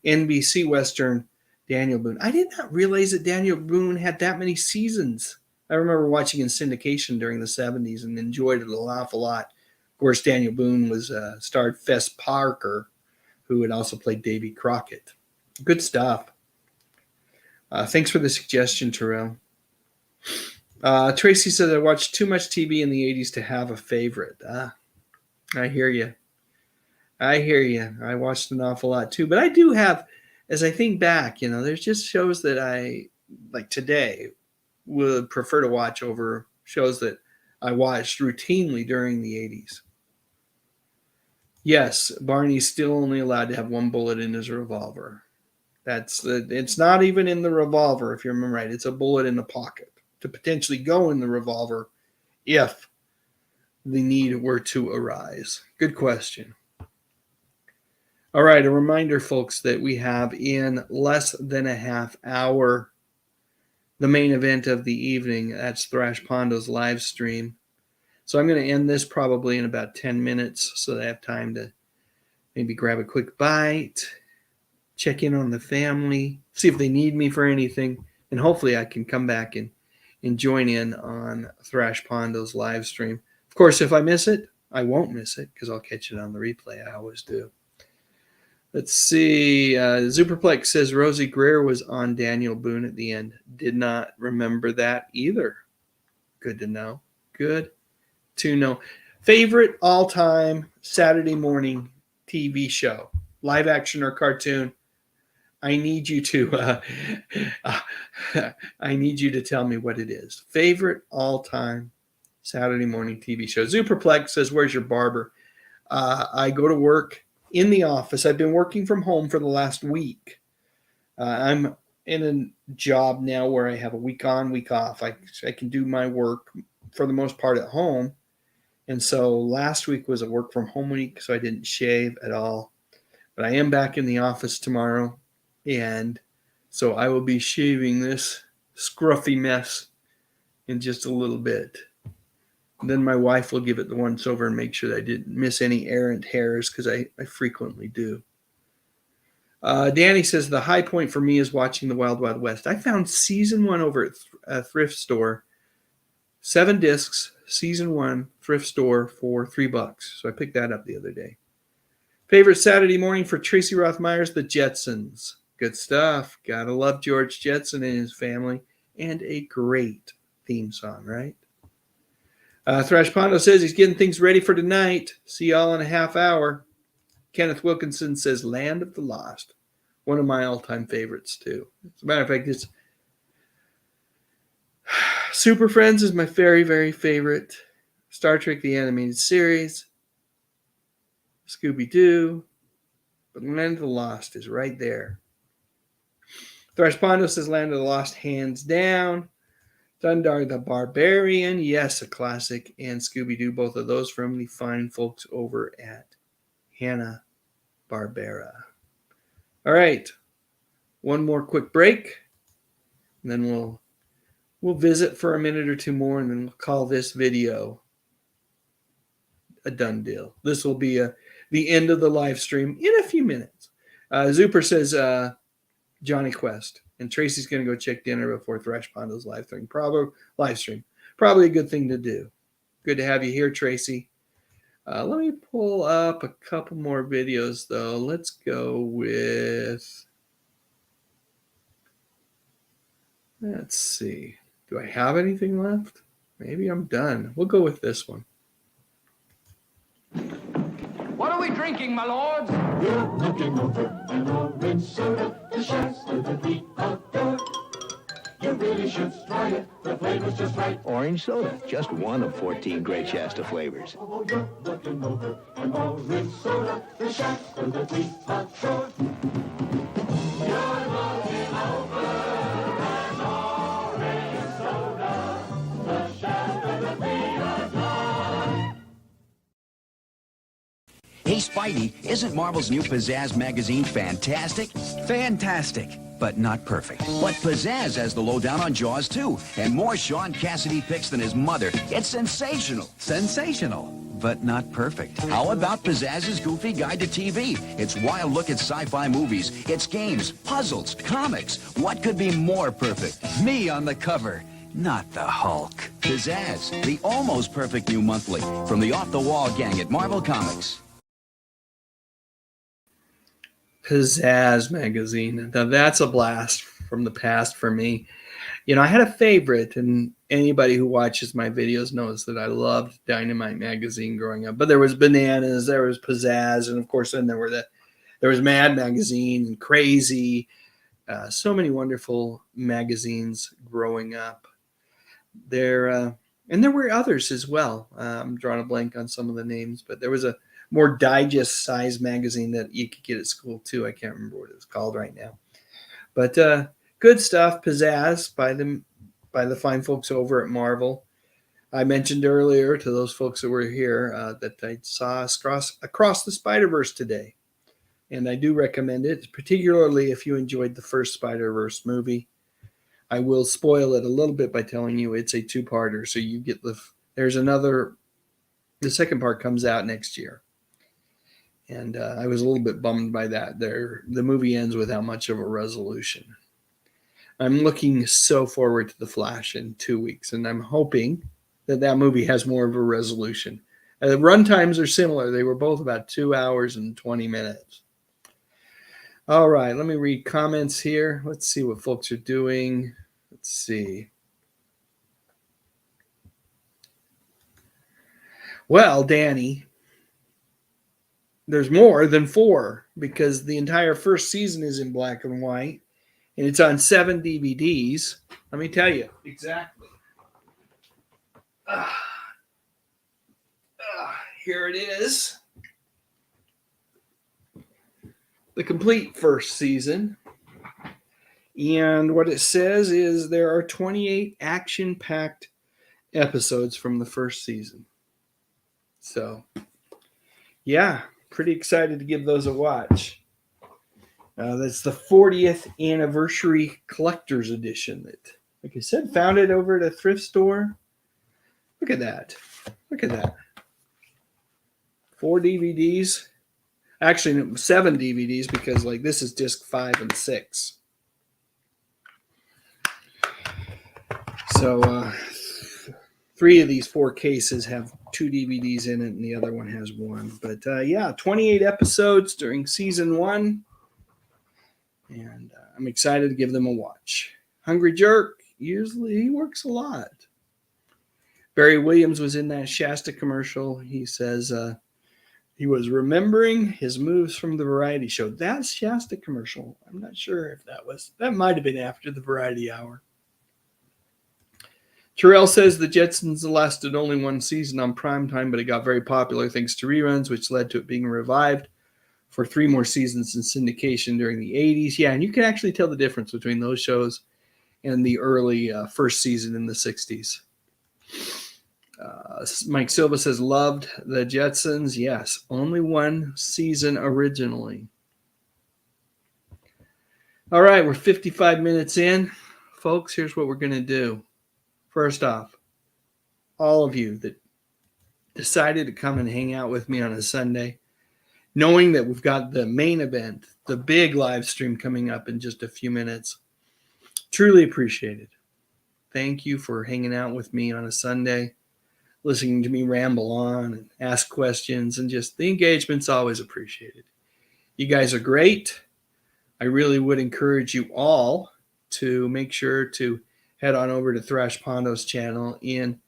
NBC Western Daniel Boone. I did not realize that Daniel Boone had that many seasons. I remember watching in syndication during the 70s and enjoyed it an awful lot. Of course, Daniel Boone starred Fess Parker, who had also played Davy Crockett. Good stuff. Thanks for the suggestion, Terrell. Tracy says, I watched too much TV in the 80s to have a favorite. I hear you. I watched an awful lot, too. But I do have, as I think back, there's just shows that I, like today, would prefer to watch over shows that I watched routinely during the 80s. Yes, Barney's still only allowed to have one bullet in his revolver. It's not even in the revolver, if you remember right. It's a bullet in the pocket to potentially go in the revolver if the need were to arise. Good question. All right, a reminder, folks, that we have in less than a half hour the main event of the evening. That's Thrash Pondo's live stream. So I'm going to end this probably in about 10 minutes so that I have time to maybe grab a quick bite, check in on the family, see if they need me for anything, and hopefully I can come back and join in on Thrash Pondo's live stream. Of course, if I miss it, I won't miss it because I'll catch it on the replay. I always do. Let's see. Superplex says Rosie Greer was on Daniel Boone at the end. Did not remember that either. Good to know. Good to know. Favorite all-time Saturday morning TV show, live action or cartoon? I need you to tell me what it is. Favorite all-time Saturday morning TV show. Superplex says, where's your barber? I go to work in the office. I've been working from home for the last week. I'm in a job now where I have a week on, week off. I can do my work for the most part at home. And so last week was a work from home week, so I didn't shave at all. But I am back in the office tomorrow. And so I will be shaving this scruffy mess in just a little bit. And then my wife will give it the once over and make sure that I didn't miss any errant hairs because I frequently do. Danny says the high point for me is watching the Wild Wild West. I found season 1 over at a thrift store. 7 discs, season 1, thrift store for $3. So I picked that up the other day. Favorite Saturday morning for Tracy Roth Myers, The Jetsons. Good stuff. Gotta love George Jetson and his family. And a great theme song, right? Thrash Pondo says he's getting things ready for tonight. See y'all in a half hour. Kenneth Wilkinson says Land of the Lost. One of my all-time favorites, too. As a matter of fact, it's Super Friends is my very, very favorite. Star Trek The Animated Series. Scooby-Doo. But Land of the Lost is right there. Thrash says Land of the Lost hands down. Dundar the Barbarian, yes, a classic. And Scooby-Doo, both of those from the fine folks over at Hanna-Barbera. All right, one more quick break, and then we'll visit for a minute or two more, and then we'll call this video a done deal. This will be the end of the live stream in a few minutes. Zuper says Johnny Quest, and Tracy's going to go check dinner before Thrash Pondo's live stream. Probably a good thing to do. Good to have you here, Tracy. Let me pull up a couple more videos, though. Let's go with, let's see. Do I have anything left? Maybe I'm done. We'll go with this one. What are we drinking, my lords? We're looking over an orange soda, the Shasta that we adore. You really should try it, the flavor's just right. Orange soda, just one of 14 great Shasta flavors. Oh, you're looking over an orange soda, the Shasta that we adore. You're looking over an orange soda, the Shasta that we adore. Hey, Spidey, isn't Marvel's new Pizzazz magazine fantastic? Fantastic, but not perfect. But Pizzazz has the lowdown on Jaws, too, and more Sean Cassidy picks than his mother. It's sensational. Sensational, but not perfect. How about Pizzazz's Goofy Guide to TV? It's wild look at sci-fi movies. It's games, puzzles, comics. What could be more perfect? Me on the cover, not the Hulk. Pizzazz, the almost perfect new monthly from the off-the-wall gang at Marvel Comics. Pizzazz magazine. Now that's a blast from the past for me. You know, I had a favorite, and anybody who watches my videos knows that I loved Dynamite magazine growing up. But there was Bananas, there was Pizzazz, and of course then there was Mad magazine and Crazy. So many wonderful magazines growing up. And there were others as well. I'm drawing a blank on some of the names, but there was a more digest size magazine that you could get at school too. I can't remember what it was called right now, but good stuff. Pizzazz by the fine folks over at Marvel. I mentioned earlier to those folks that were here that I saw Across the Spider-Verse today, and I do recommend it, particularly if you enjoyed the first Spider-Verse movie. I will spoil it a little bit by telling you it's a two-parter, so you get the second part comes out next year. And I was a little bit bummed by that. The movie ends without much of a resolution. I'm looking so forward to The Flash in 2 weeks, and I'm hoping that movie has more of a resolution. The run times are similar. They were both about 2 hours and 20 minutes. All right, let me read comments here. Let's see what folks are doing. Let's see. Well, Danny, there's more than 4 because the entire first season is in black and white, and it's on 7 DVDs. Let me tell you exactly. Here it is. The complete first season. And what it says is there are 28 action-packed episodes from the first season. So, yeah, pretty excited to give those a watch. That's the 40th anniversary collector's edition that, like I said, found it over at a thrift store. Look at that. Look at that. 4 DVDs. Actually, 7 DVDs because like this is disc 5 and 6. So 3 of these 4 cases have 2 DVDs in it, and the other one has 1. But yeah, 28 episodes during season 1, and I'm excited to give them a watch. Hungry Jerk, usually he works a lot. Barry Williams was in that Shasta commercial. He says he was remembering his moves from the variety show. That Shasta commercial, I'm not sure if that might have been after the variety hour. Terrell says the Jetsons lasted only 1 season on primetime, but it got very popular thanks to reruns, which led to it being revived for 3 more seasons in syndication during the 80s. Yeah, and you can actually tell the difference between those shows and the early first season in the 60s. Mike Silva says, loved the Jetsons. Yes, only 1 season originally. All right, we're 55 minutes in. Folks, here's what we're going to do. First off, all of you that decided to come and hang out with me on a Sunday, knowing that we've got the main event, the big live stream coming up in just a few minutes, truly appreciate it. Thank you for hanging out with me on a Sunday, listening to me ramble on and ask questions, and just the engagement's always appreciated. You guys are great. I really would encourage you all to make sure to head on over to Thrash Pondo's channel in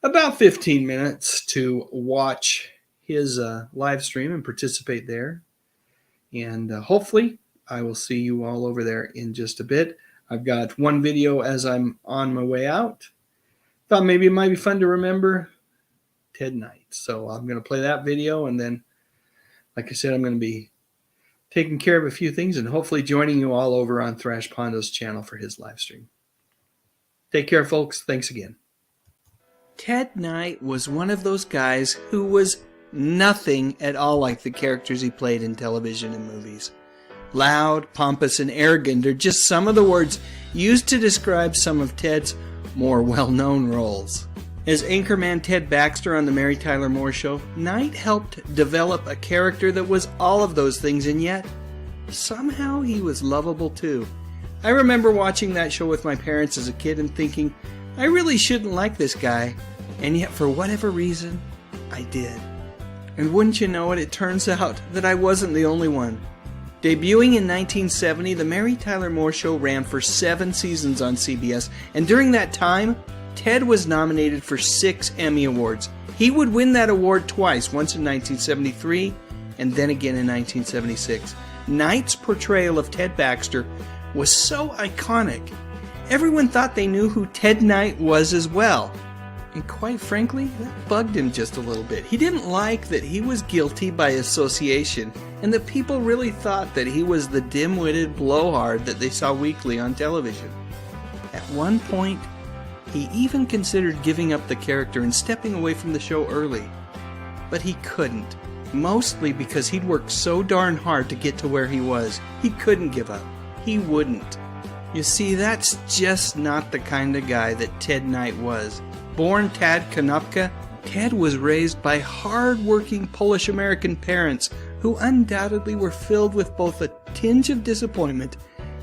about 15 minutes to watch his live stream and participate there. And hopefully I will see you all over there in just a bit. I've got one video as I'm on my way out. Thought maybe it might be fun to remember Ted Knight. So I'm going to play that video, and then, like I said, I'm going to be taking care of a few things and hopefully joining you all over on Thrash Pondo's channel for his live stream. Take care, folks. Thanks again. Ted Knight was one of those guys who was nothing at all like the characters he played in television and movies. Loud, pompous, and arrogant are just some of the words used to describe some of Ted's more well-known roles. As anchorman Ted Baxter on The Mary Tyler Moore Show, Knight helped develop a character that was all of those things, and yet somehow he was lovable too. I remember watching that show with my parents as a kid and thinking, I really shouldn't like this guy, and yet for whatever reason, I did. And wouldn't you know it, it turns out that I wasn't the only one. Debuting in 1970, The Mary Tyler Moore Show ran for 7 seasons on CBS, and during that time, Ted was nominated for 6 Emmy Awards. He would win that award twice, once in 1973 and then again in 1976. Knight's portrayal of Ted Baxter was so iconic. Everyone thought they knew who Ted Knight was as well. And quite frankly, that bugged him just a little bit. He didn't like that he was guilty by association, and that people really thought that he was the dim-witted blowhard that they saw weekly on television. At one point, he even considered giving up the character and stepping away from the show early. But he couldn't, mostly because he'd worked so darn hard to get to where he was. He couldn't give up. He wouldn't. You see, that's just not the kind of guy that Ted Knight was. Born Tad Konopka, Ted was raised by hard-working Polish-American parents who undoubtedly were filled with both a tinge of disappointment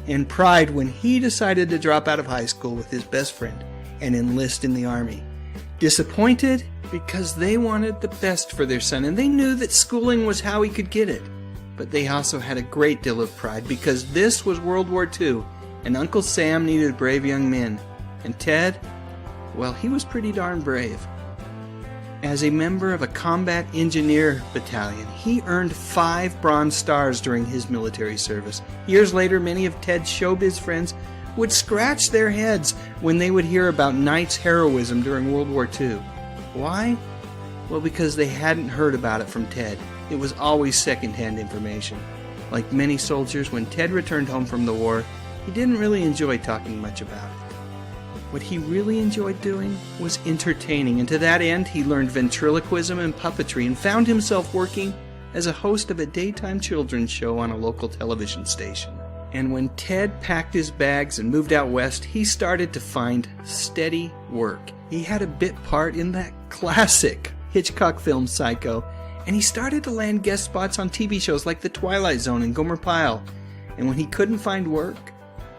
and pride when he decided to drop out of high school with his best friend and enlist in the Army. Disappointed because they wanted the best for their son, and they knew that schooling was how he could get it. But they also had a great deal of pride because this was World War II, and Uncle Sam needed brave young men. And Ted, well, he was pretty darn brave. As a member of a combat engineer battalion, he earned 5 Bronze Stars during his military service. Years later, many of Ted's showbiz friends would scratch their heads when they would hear about Knight's heroism during World War II. Why? Well, because they hadn't heard about it from Ted. It was always secondhand information. Like many soldiers, when Ted returned home from the war, he didn't really enjoy talking much about it. What he really enjoyed doing was entertaining, and to that end, he learned ventriloquism and puppetry and found himself working as a host of a daytime children's show on a local television station. And when Ted packed his bags and moved out west, he started to find steady work. He had a bit part in that classic Hitchcock film Psycho, and he started to land guest spots on TV shows like The Twilight Zone and Gomer Pyle. And when he couldn't find work,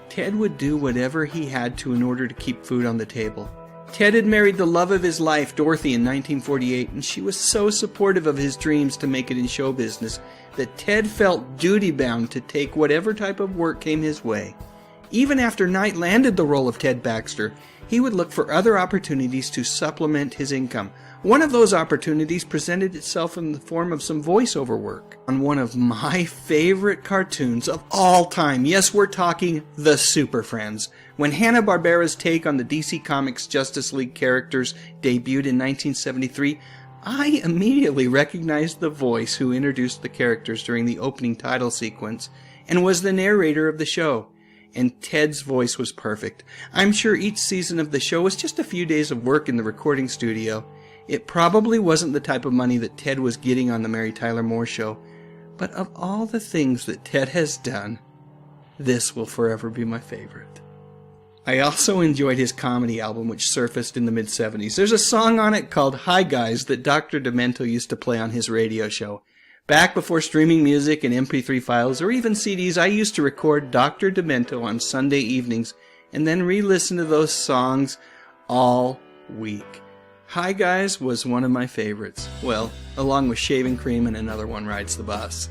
Ted would do whatever he had to in order to keep food on the table. Ted had married the love of his life, Dorothy, in 1948, and she was so supportive of his dreams to make it in show business that Ted felt duty-bound to take whatever type of work came his way. Even after Knight landed the role of Ted Baxter, he would look for other opportunities to supplement his income. One of those opportunities presented itself in the form of some voiceover work on one of my favorite cartoons of all time. Yes, we're talking The Super Friends. When Hanna-Barbera's take on the DC Comics Justice League characters debuted in 1973, I immediately recognized the voice who introduced the characters during the opening title sequence and was the narrator of the show. And Ted's voice was perfect. I'm sure each season of the show was just a few days of work in the recording studio. It probably wasn't the type of money that Ted was getting on the Mary Tyler Moore Show. But of all the things that Ted has done, this will forever be my favorite. I also enjoyed his comedy album, which surfaced in the mid-70s. There's a song on it called Hi Guys that Dr. Demento used to play on his radio show. Back before streaming music and MP3 files or even CDs, I used to record Dr. Demento on Sunday evenings and then re-listen to those songs all week. Hi Guys was one of my favorites. Well, along with Shaving Cream and Another One Rides the Bus.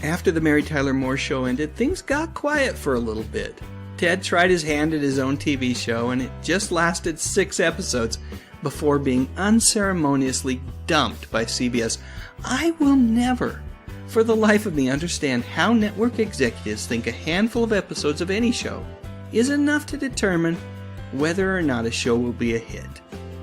After the Mary Tyler Moore Show ended, things got quiet for a little bit. Ted tried his hand at his own TV show, and it just lasted 6 episodes before being unceremoniously dumped by CBS. I will never, for the life of me, understand how network executives think a handful of episodes of any show is enough to determine whether or not a show will be a hit.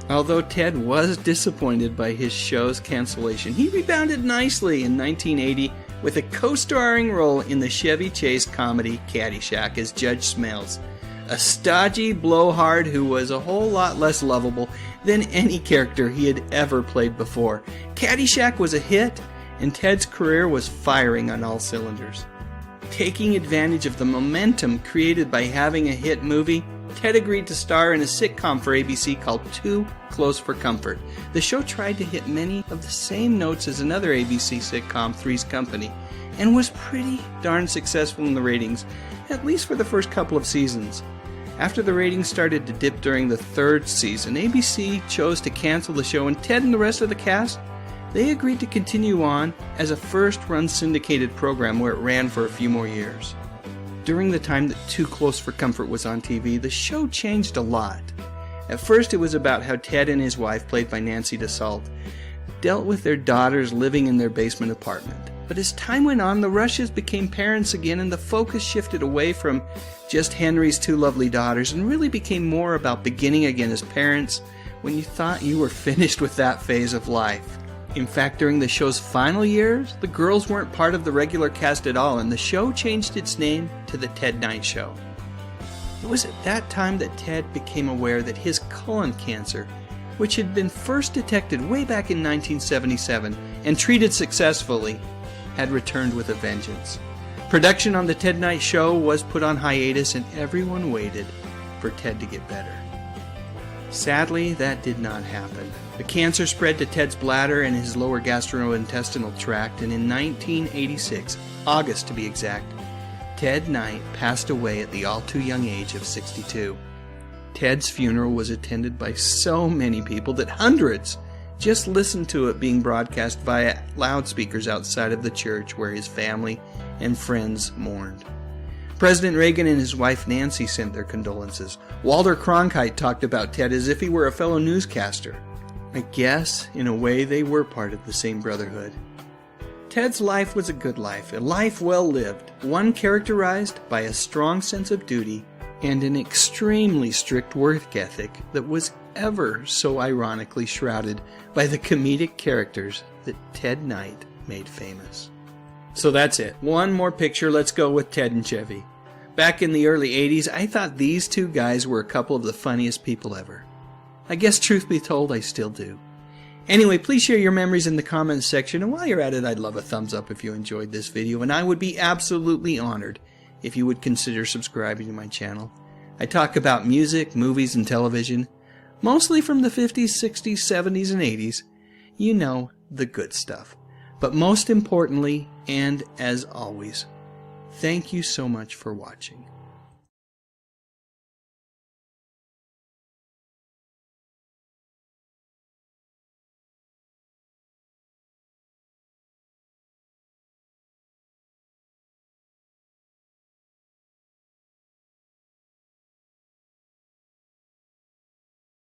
Although Ted was disappointed by his show's cancellation, he rebounded nicely in 1980 with a co-starring role in the Chevy Chase comedy Caddyshack as Judge Smails, a stodgy blowhard who was a whole lot less lovable than any character he had ever played before. Caddyshack was a hit, and Ted's career was firing on all cylinders. Taking advantage of the momentum created by having a hit movie, Ted agreed to star in a sitcom for ABC called Too Close for Comfort. The show tried to hit many of the same notes as another ABC sitcom, Three's Company, and was pretty darn successful in the ratings, at least for the first couple of seasons. After the ratings started to dip during the 3rd season, ABC chose to cancel the show, and Ted and the rest of the cast, they agreed to continue on as a first-run syndicated program where it ran for a few more years. During the time that Too Close for Comfort was on TV, the show changed a lot. At first, it was about how Ted and his wife, played by Nancy DeSalt, dealt with their daughters living in their basement apartment. But as time went on, the Rushes became parents again, and the focus shifted away from just Henry's 2 lovely daughters and really became more about beginning again as parents when you thought you were finished with that phase of life. In fact, during the show's final years, the girls weren't part of the regular cast at all, and the show changed its name to The Ted Knight Show. It was at that time that Ted became aware that his colon cancer, which had been first detected way back in 1977 and treated successfully, had returned with a vengeance. Production on The Ted Knight Show was put on hiatus, and everyone waited for Ted to get better. Sadly, that did not happen. The cancer spread to Ted's bladder and his lower gastrointestinal tract, and in 1986, August to be exact, Ted Knight passed away at the all-too-young age of 62. Ted's funeral was attended by so many people that hundreds just listened to it being broadcast via loudspeakers outside of the church where his family and friends mourned. President Reagan and his wife Nancy sent their condolences. Walter Cronkite talked about Ted as if he were a fellow newscaster. I guess, in a way, they were part of the same brotherhood. Ted's life was a good life, a life well lived, one characterized by a strong sense of duty and an extremely strict work ethic that was ever so ironically shrouded by the comedic characters that Ted Knight made famous. So that's it. One more picture. Let's go with Ted and Chevy. Back in the early 80s, I thought these two guys were a couple of the funniest people ever. I guess, truth be told, I still do. Anyway, please share your memories in the comments section, and while you're at it, I'd love a thumbs up if you enjoyed this video, and I would be absolutely honored if you would consider subscribing to my channel. I talk about music, movies, and television, mostly from the 50s, 60s, 70s, and 80s. You know, the good stuff. But most importantly, and as always, thank you so much for watching.